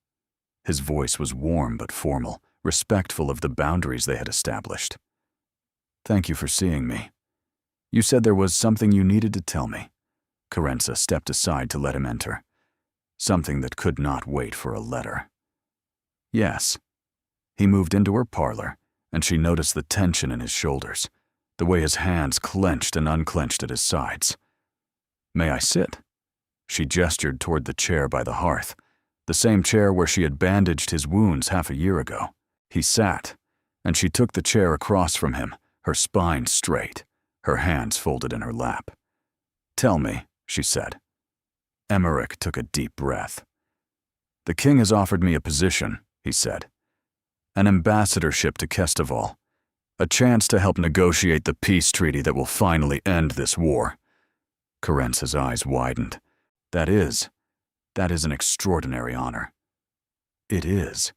His voice was warm but formal, respectful of the boundaries they had established. "Thank you for seeing me. You said there was something you needed to tell me." Carenza stepped aside to let him enter. Something that could not wait for a letter. "Yes." He moved into her parlor, and she noticed the tension in his shoulders, the way his hands clenched and unclenched at his sides. "May I sit?" She gestured toward the chair by the hearth, the same chair where she had bandaged his wounds half a year ago. He sat, and she took the chair across from him, her spine straight, her hands folded in her lap. "Tell me," she said. Emmerich took a deep breath. "The king has offered me a position," he said. "An ambassadorship to Kesteval, a chance to help negotiate the peace treaty that will finally end this war." Carenza's eyes widened. That is an extraordinary honor." "It is.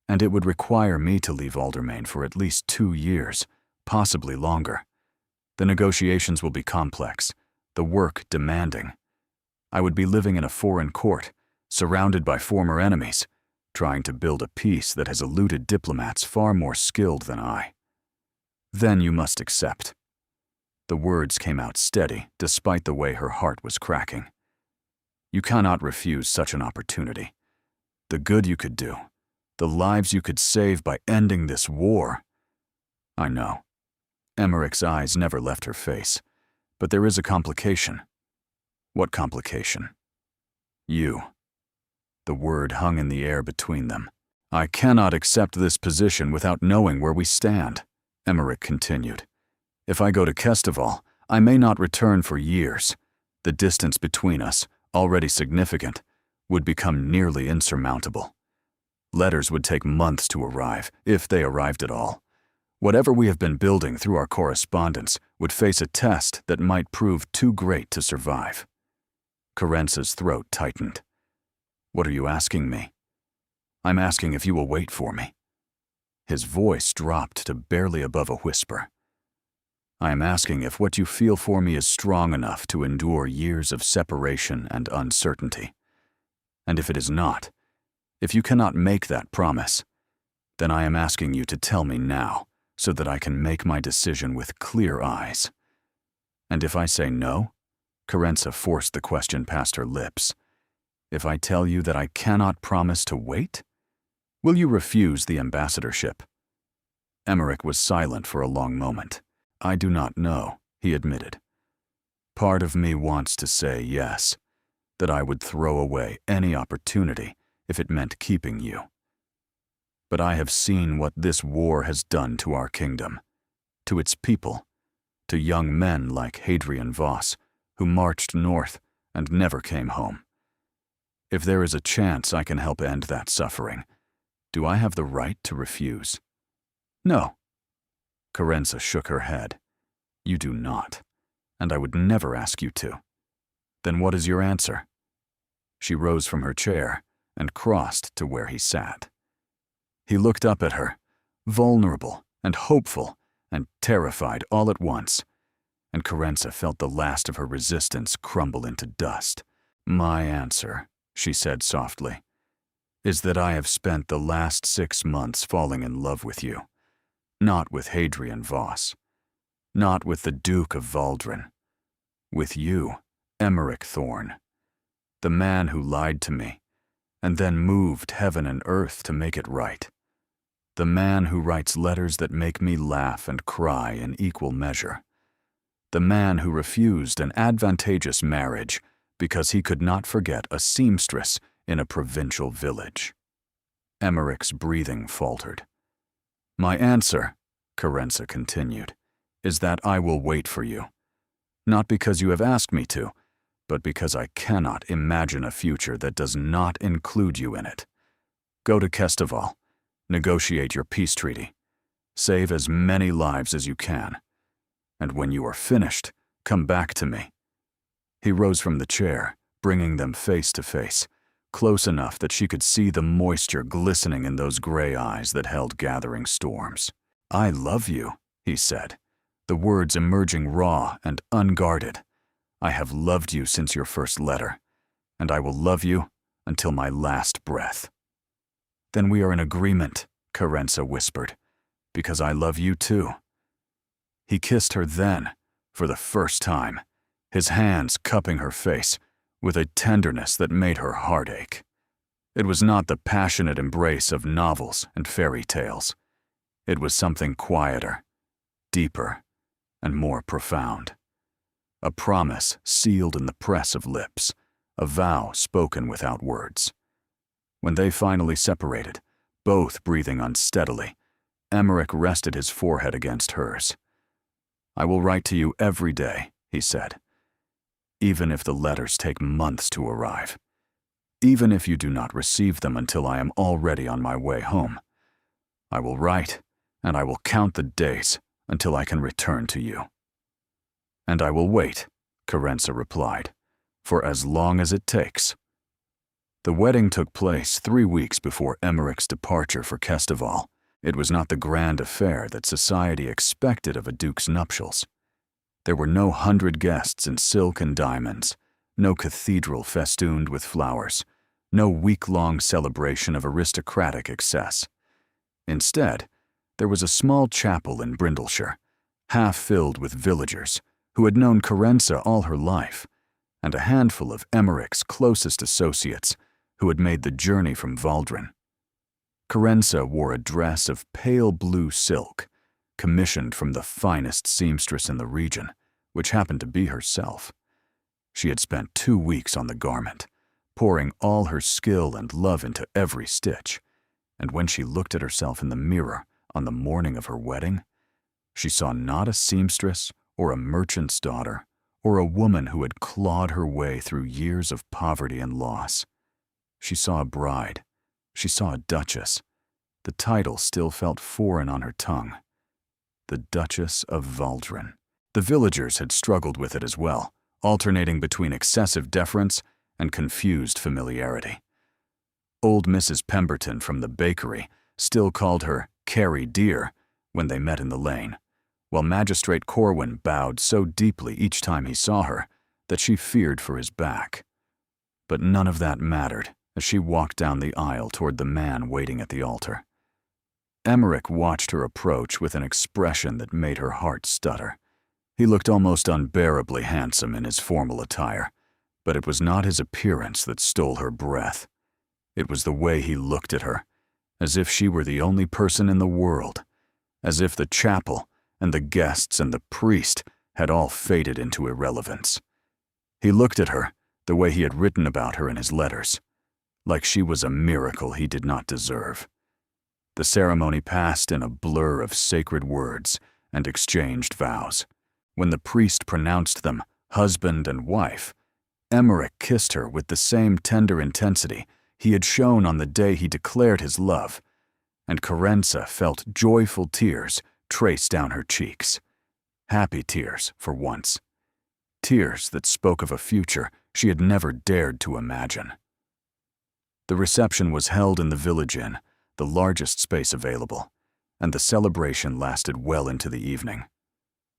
And it would require me to leave Aldermain for at least 2 years, possibly longer. The negotiations will be complex, the work demanding. I would be living in a foreign court, surrounded by former enemies, trying to build a peace that has eluded diplomats far more skilled than I. Then you must accept." The words came out steady, despite the way her heart was cracking. "You cannot refuse such an opportunity. The good you could do, the lives you could save by ending this war." "I know." Emmerich's eyes never left her face. "But there is a complication." "What complication?" "You." The word hung in the air between them. "I cannot accept this position without knowing where we stand," Emmerich continued. "If I go to Kesteval, I may not return for years. The distance between us, already significant, would become nearly insurmountable. Letters would take months to arrive, if they arrived at all. Whatever we have been building through our correspondence would face a test that might prove too great to survive." Carenza's throat tightened. "What are you asking me?" "I'm asking if you will wait for me." His voice dropped to barely above a whisper. "I am asking if what you feel for me is strong enough to endure years of separation and uncertainty. And if it is not, if you cannot make that promise, then I am asking you to tell me now, so that I can make my decision with clear eyes. And if I say no," Carenza forced the question past her lips, "if I tell you that I cannot promise to wait, will you refuse the ambassadorship?" Emmerich was silent for a long moment. "I do not know," he admitted. "Part of me wants to say yes, that I would throw away any opportunity if it meant keeping you. But I have seen what this war has done to our kingdom, to its people, to young men like Hadrian Voss, who marched north and never came home. If there is a chance I can help end that suffering, do I have the right to refuse?" "No." Carenza shook her head. "You do not, and I would never ask you to. Then what is your answer?" She rose from her chair and crossed to where he sat. He looked up at her, vulnerable and hopeful and terrified all at once, and Carenza felt the last of her resistance crumble into dust. "My answer," she said softly, "is that I have spent the last 6 months falling in love with you, not with Hadrian Voss, not with the Duke of Waldron, with you, Emmerich Thorn, the man who lied to me, and then moved heaven and earth to make it right. The man who writes letters that make me laugh and cry in equal measure. The man who refused an advantageous marriage because he could not forget a seamstress in a provincial village." Emmerich's breathing faltered. "My answer," Carenza continued, "is that I will wait for you. Not because you have asked me to, but because I cannot imagine a future that does not include you in it. Go to Kesteval. Negotiate your peace treaty. Save as many lives as you can. And when you are finished, come back to me." He rose from the chair, bringing them face to face, close enough that she could see the moisture glistening in those gray eyes that held gathering storms. "I love you," he said, the words emerging raw and unguarded. "I have loved you since your first letter, and I will love you until my last breath." "Then we are in agreement," Carenza whispered, "because I love you too." He kissed her then, for the first time, his hands cupping her face with a tenderness that made her heart ache. It was not the passionate embrace of novels and fairy tales. It was something quieter, deeper, and more profound. A promise sealed in the press of lips, a vow spoken without words. When they finally separated, both breathing unsteadily, Emmerich rested his forehead against hers. "I will write to you every day," he said, "even if the letters take months to arrive. Even if you do not receive them until I am already on my way home. I will write, and I will count the days until I can return to you." "And I will wait," Carenza replied, "for as long as it takes." The wedding took place 3 weeks before Emmerich's departure for Kesteval. It was not the grand affair that society expected of a duke's nuptials. There were no 100 guests in silk and diamonds, no cathedral festooned with flowers, no week-long celebration of aristocratic excess. Instead, there was a small chapel in Brindleshire, half filled with villagers who had known Carenza all her life, and a handful of Emmerich's closest associates who had made the journey from Waldron. Carenza wore a dress of pale blue silk, commissioned from the finest seamstress in the region, which happened to be herself. She had spent 2 weeks on the garment, pouring all her skill and love into every stitch, and when she looked at herself in the mirror on the morning of her wedding, she saw not a seamstress or a merchant's daughter or a woman who had clawed her way through years of poverty and loss. She saw a bride. She saw a duchess. The title still felt foreign on her tongue. The Duchess of Waldron. The villagers had struggled with it as well, alternating between excessive deference and confused familiarity. Old Mrs. Pemberton from the bakery still called her Carrie Dear when they met in the lane, while Magistrate Corwin bowed so deeply each time he saw her that she feared for his back. But none of that mattered as she walked down the aisle toward the man waiting at the altar. Emmerich watched her approach with an expression that made her heart stutter. He looked almost unbearably handsome in his formal attire, but it was not his appearance that stole her breath. It was the way he looked at her, as if she were the only person in the world, as if the chapel and the guests and the priest had all faded into irrelevance. He looked at her the way he had written about her in his letters, like she was a miracle he did not deserve. The ceremony passed in a blur of sacred words and exchanged vows. When the priest pronounced them husband and wife, Emmerich kissed her with the same tender intensity he had shown on the day he declared his love, and Carenza felt joyful tears trace down her cheeks. Happy tears, for once. Tears that spoke of a future she had never dared to imagine. The reception was held in the village inn, the largest space available, and the celebration lasted well into the evening.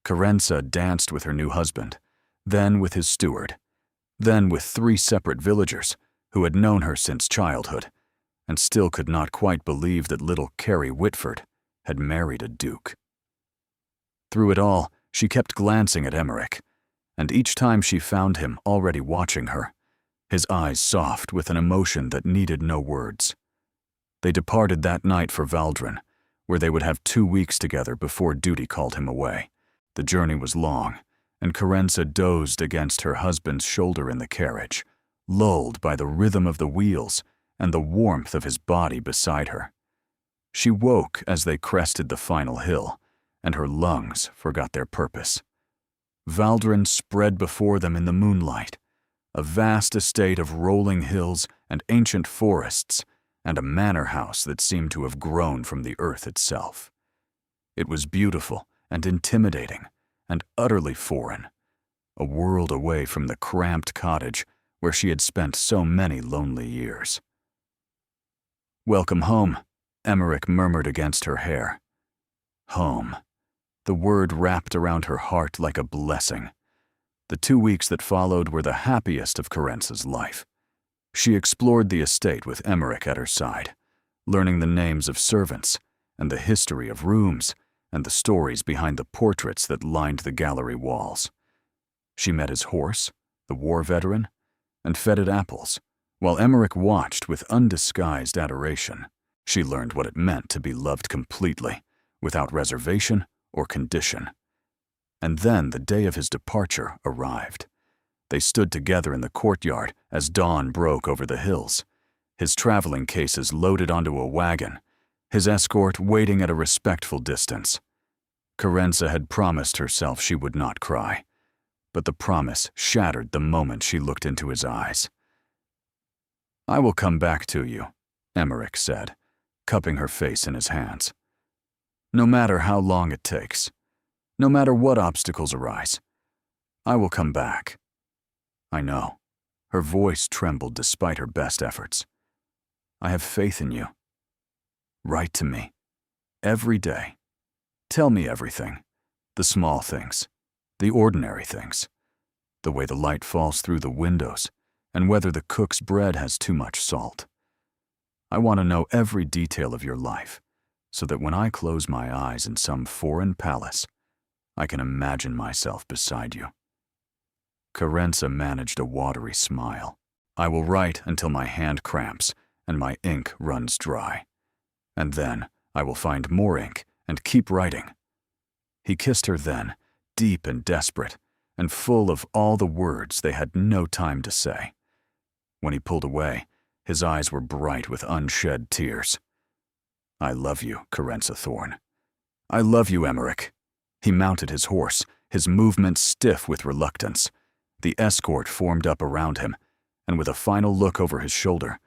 Carenza danced with her new husband, then with his steward, then with 3 separate villagers who had known her since childhood, and still could not quite believe that little Carrie Whitford had married a duke. Through it all, she kept glancing at Emmerich, and each time she found him already watching her, his eyes soft with an emotion that needed no words. They departed that night for Waldron, where they would have 2 weeks together before duty called him away. The journey was long, and Carenza dozed against her husband's shoulder in the carriage, lulled by the rhythm of the wheels and the warmth of his body beside her. She woke as they crested the final hill, and her lungs forgot their purpose. Waldron spread before them in the moonlight, a vast estate of rolling hills and ancient forests, and a manor house that seemed to have grown from the earth itself. It was beautiful and intimidating and utterly foreign, a world away from the cramped cottage where she had spent so many lonely years. "Welcome home," Emmerich murmured against her hair. Home. The word wrapped around her heart like a blessing. The 2 weeks that followed were the happiest of Carence's life. She explored the estate with Emmerich at her side, learning the names of servants and the history of rooms and the stories behind the portraits that lined the gallery walls. She met his horse, the war veteran, and fed it apples, while Emmerich watched with undisguised adoration. She learned what it meant to be loved completely, without reservation or condition. And then the day of his departure arrived. They stood together in the courtyard as dawn broke over the hills, his traveling cases loaded onto a wagon, his escort waiting at a respectful distance. Carence had promised herself she would not cry, but the promise shattered the moment she looked into his eyes. "I will come back to you," Emmerich said, cupping her face in his hands. "No matter how long it takes, no matter what obstacles arise, I will come back." "I know." Her voice trembled despite her best efforts. "I have faith in you. Write to me. Every day. Tell me everything. The small things. The ordinary things. The way the light falls through the windows, and whether the cook's bread has too much salt. I want to know every detail of your life, so that when I close my eyes in some foreign palace, I can imagine myself beside you." Carence managed a watery smile. "I will write until my hand cramps and my ink runs dry. And then I will find more ink and keep writing." He kissed her then, deep and desperate, and full of all the words they had no time to say. When he pulled away, his eyes were bright with unshed tears. "I love you, Carence Thorne. I love you, Emmerich." He mounted his horse, his movements stiff with reluctance. The escort formed up around him, and with a final look over his shoulder,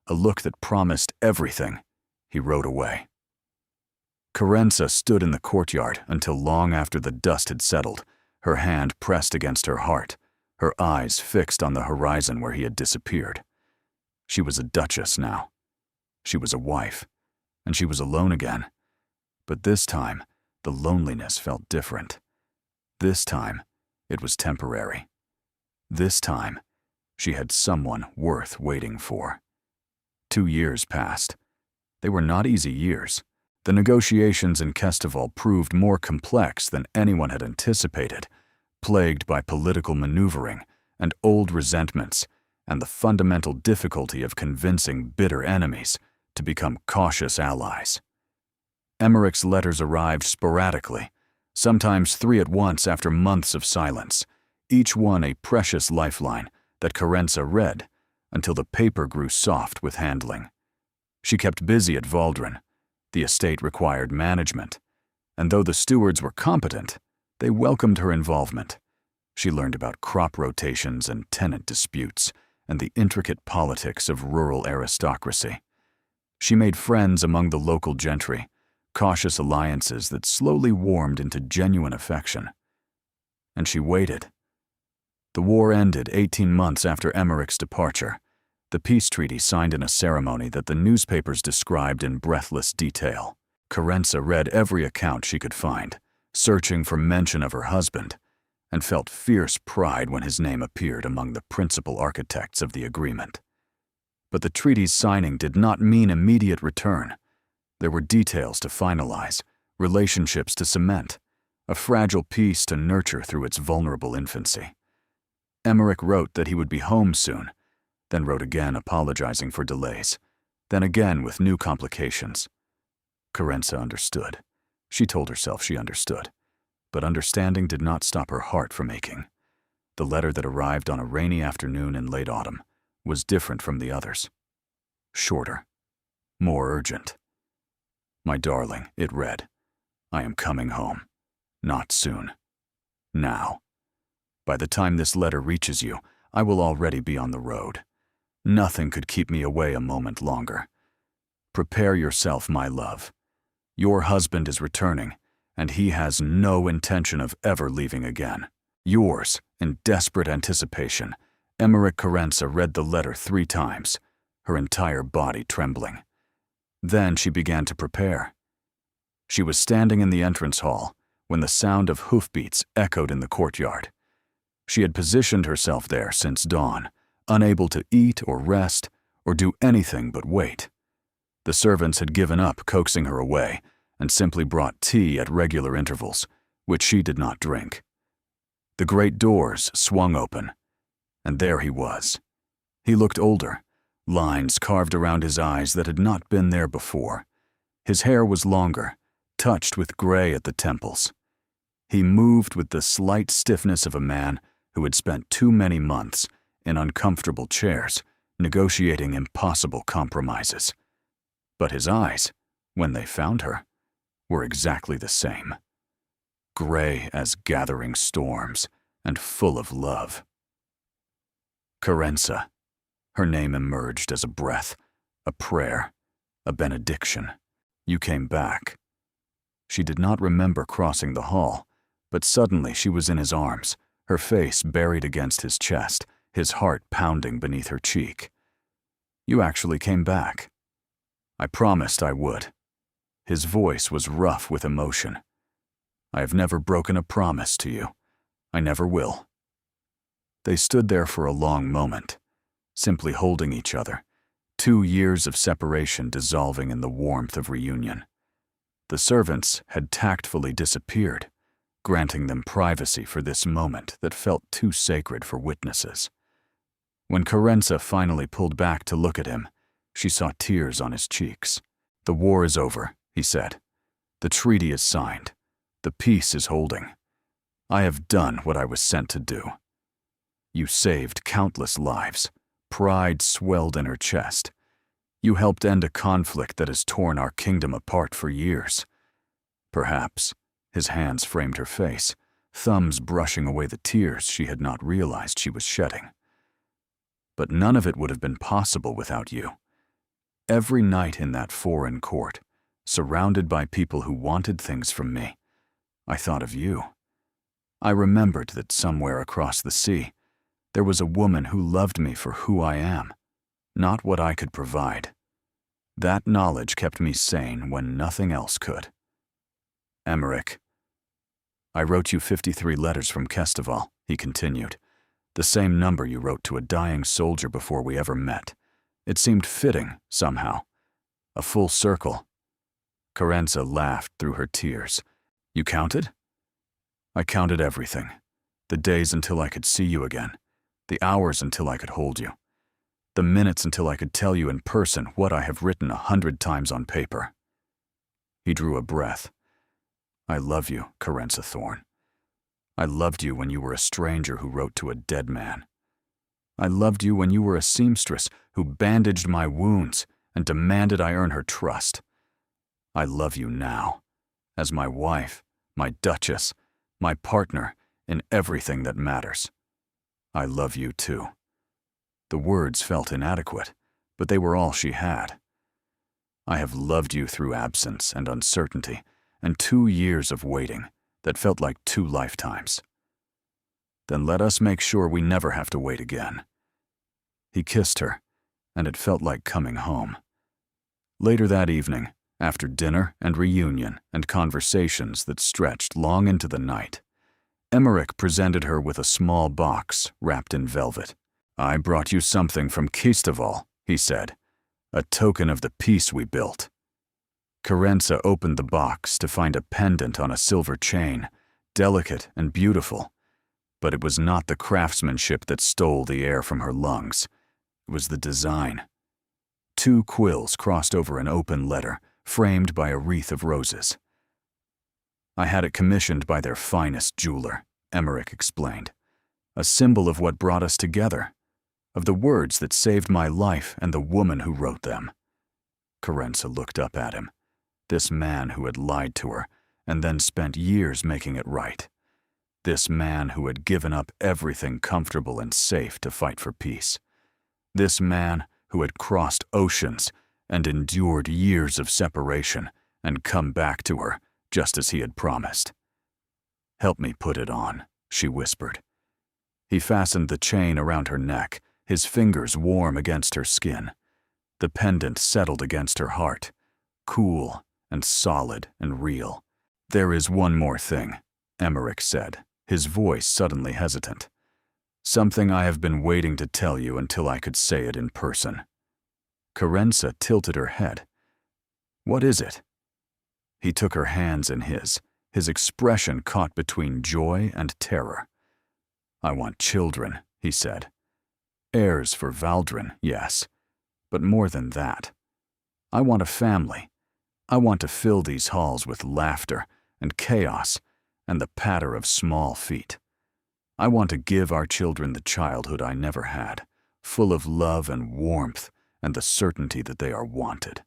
a look that promised everything, he rode away. Carence stood in the courtyard until long after the dust had settled, her hand pressed against her heart, her eyes fixed on the horizon where he had disappeared. She was a duchess now. She was a wife, and she was alone again. But this time, the loneliness felt different. This time, it was temporary. This time, she had someone worth waiting for. 2 years passed. They were not easy years. The negotiations in Kesteval proved more complex than anyone had anticipated, plagued by political maneuvering and old resentments and the fundamental difficulty of convincing bitter enemies to become cautious allies. Emmerich's letters arrived sporadically, sometimes 3 at once after months of silence, each one a precious lifeline that Carence read until the paper grew soft with handling. She kept busy at Waldron. The estate required management, and though the stewards were competent, they welcomed her involvement. She learned about crop rotations and tenant disputes and the intricate politics of rural aristocracy. She made friends among the local gentry, cautious alliances that slowly warmed into genuine affection. And she waited. The war ended 18 months after Emmerich's departure, the peace treaty signed in a ceremony that the newspapers described in breathless detail. Carence read every account she could find, searching for mention of her husband, and felt fierce pride when his name appeared among the principal architects of the agreement. But the treaty's signing did not mean immediate return. There were details to finalize, relationships to cement, a fragile peace to nurture through its vulnerable infancy. Emmerich wrote that he would be home soon, then wrote again apologizing for delays, then again with new complications. Carence understood. She told herself she understood, but understanding did not stop her heart from aching. The letter that arrived on a rainy afternoon in late autumn was different from the others. Shorter, more urgent. "My darling," it read, "I am coming home. Not soon. Now. By the time this letter reaches you, I will already be on the road. Nothing could keep me away a moment longer. Prepare yourself, my love. Your husband is returning, and he has no intention of ever leaving again. Yours, in desperate anticipation, Emmerich Carenza read the letter 3 times, her entire body trembling. Then she began to prepare. She was standing in the entrance hall when the sound of hoofbeats echoed in the courtyard. She had positioned herself there since dawn, unable to eat or rest or do anything but wait. The servants had given up coaxing her away and simply brought tea at regular intervals, which she did not drink. The great doors swung open, and there he was. He looked older, lines carved around his eyes that had not been there before. His hair was longer, touched with gray at the temples. He moved with the slight stiffness of a man who had spent too many months in uncomfortable chairs, negotiating impossible compromises. But his eyes, when they found her, were exactly the same. Gray as gathering storms and full of love. Carenza. Her name emerged as a breath, a prayer, a benediction. You came back. She did not remember crossing the hall, but suddenly she was in his arms, her face buried against his chest, his heart pounding beneath her cheek. You actually came back. I promised I would. His voice was rough with emotion. I have never broken a promise to you. I never will. They stood there for a long moment, simply holding each other, 2 years of separation dissolving in the warmth of reunion. The servants had tactfully disappeared, granting them privacy for this moment that felt too sacred for witnesses. When Carenza finally pulled back to look at him, she saw tears on his cheeks. The war is over, he said. The treaty is signed. The peace is holding. I have done what I was sent to do. You saved countless lives. Pride swelled in her chest. You helped end a conflict that has torn our kingdom apart for years. Perhaps, his hands framed her face, thumbs brushing away the tears she had not realized she was shedding. But none of it would have been possible without you. Every night in that foreign court, surrounded by people who wanted things from me, I thought of you. I remembered that somewhere across the sea, there was a woman who loved me for who I am, not what I could provide. That knowledge kept me sane when nothing else could. Emmerich. I wrote you 53 letters from Kesteval, he continued. The same number you wrote to a dying soldier before we ever met. It seemed fitting, somehow. A full circle. Carenza laughed through her tears. You counted? I counted everything. The days until I could see you again. The hours until I could hold you. The minutes until I could tell you in person what I have written 100 times on paper. He drew a breath. I love you, Carenza Thorne. I loved you when you were a stranger who wrote to a dead man. I loved you when you were a seamstress who bandaged my wounds and demanded I earn her trust. I love you now, as my wife, my duchess, my partner in everything that matters. I love you too. The words felt inadequate, but they were all she had. I have loved you through absence and uncertainty and 2 years of waiting that felt like 2 lifetimes. Then let us make sure we never have to wait again. He kissed her, and it felt like coming home. Later that evening, after dinner and reunion and conversations that stretched long into the night, Emmerich presented her with a small box wrapped in velvet. I brought you something from Kesteval, he said, a token of the peace we built. Carenza opened the box to find a pendant on a silver chain, delicate and beautiful. But it was not the craftsmanship that stole the air from her lungs. It was the design. 2 quills crossed over an open letter, framed by a wreath of roses. I had it commissioned by their finest jeweler, Emmerich explained. A symbol of what brought us together, of the words that saved my life and the woman who wrote them. Carenza looked up at him, this man who had lied to her and then spent years making it right. This man who had given up everything comfortable and safe to fight for peace. This man who had crossed oceans and endured years of separation and come back to her, just as he had promised. "Help me put it on," she whispered. He fastened the chain around her neck, his fingers warm against her skin. The pendant settled against her heart, cool and solid and real. "There is one more thing," Emmerich said, his voice suddenly hesitant. "Something I have been waiting to tell you until I could say it in person." Carenza tilted her head. "What is it?" He took her hands in his expression caught between joy and terror. "I want children," he said. "Heirs for Valdrin, yes, but more than that. I want a family. I want to fill these halls with laughter and chaos and the patter of small feet. I want to give our children the childhood I never had, full of love and warmth and the certainty that they are wanted."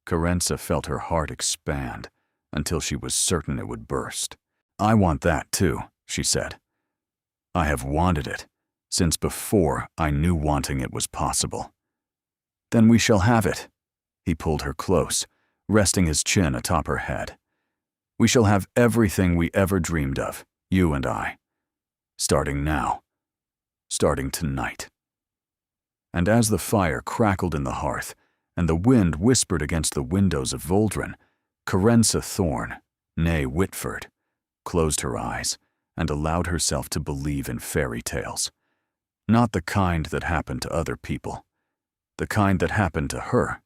Carenza felt her heart expand until she was certain it would burst. "I want that too," she said. "I have wanted it since before I knew wanting it was possible." "Then we shall have it." He pulled her close, resting his chin atop her head. "We shall have everything we ever dreamed of, you and I. Starting now. Starting tonight." And as the fire crackled in the hearth, and the wind whispered against the windows of Voldrin, Carenza Thorne, née Whitford, closed her eyes and allowed herself to believe in fairy tales. Not the kind that happened to other people. The kind that happened to her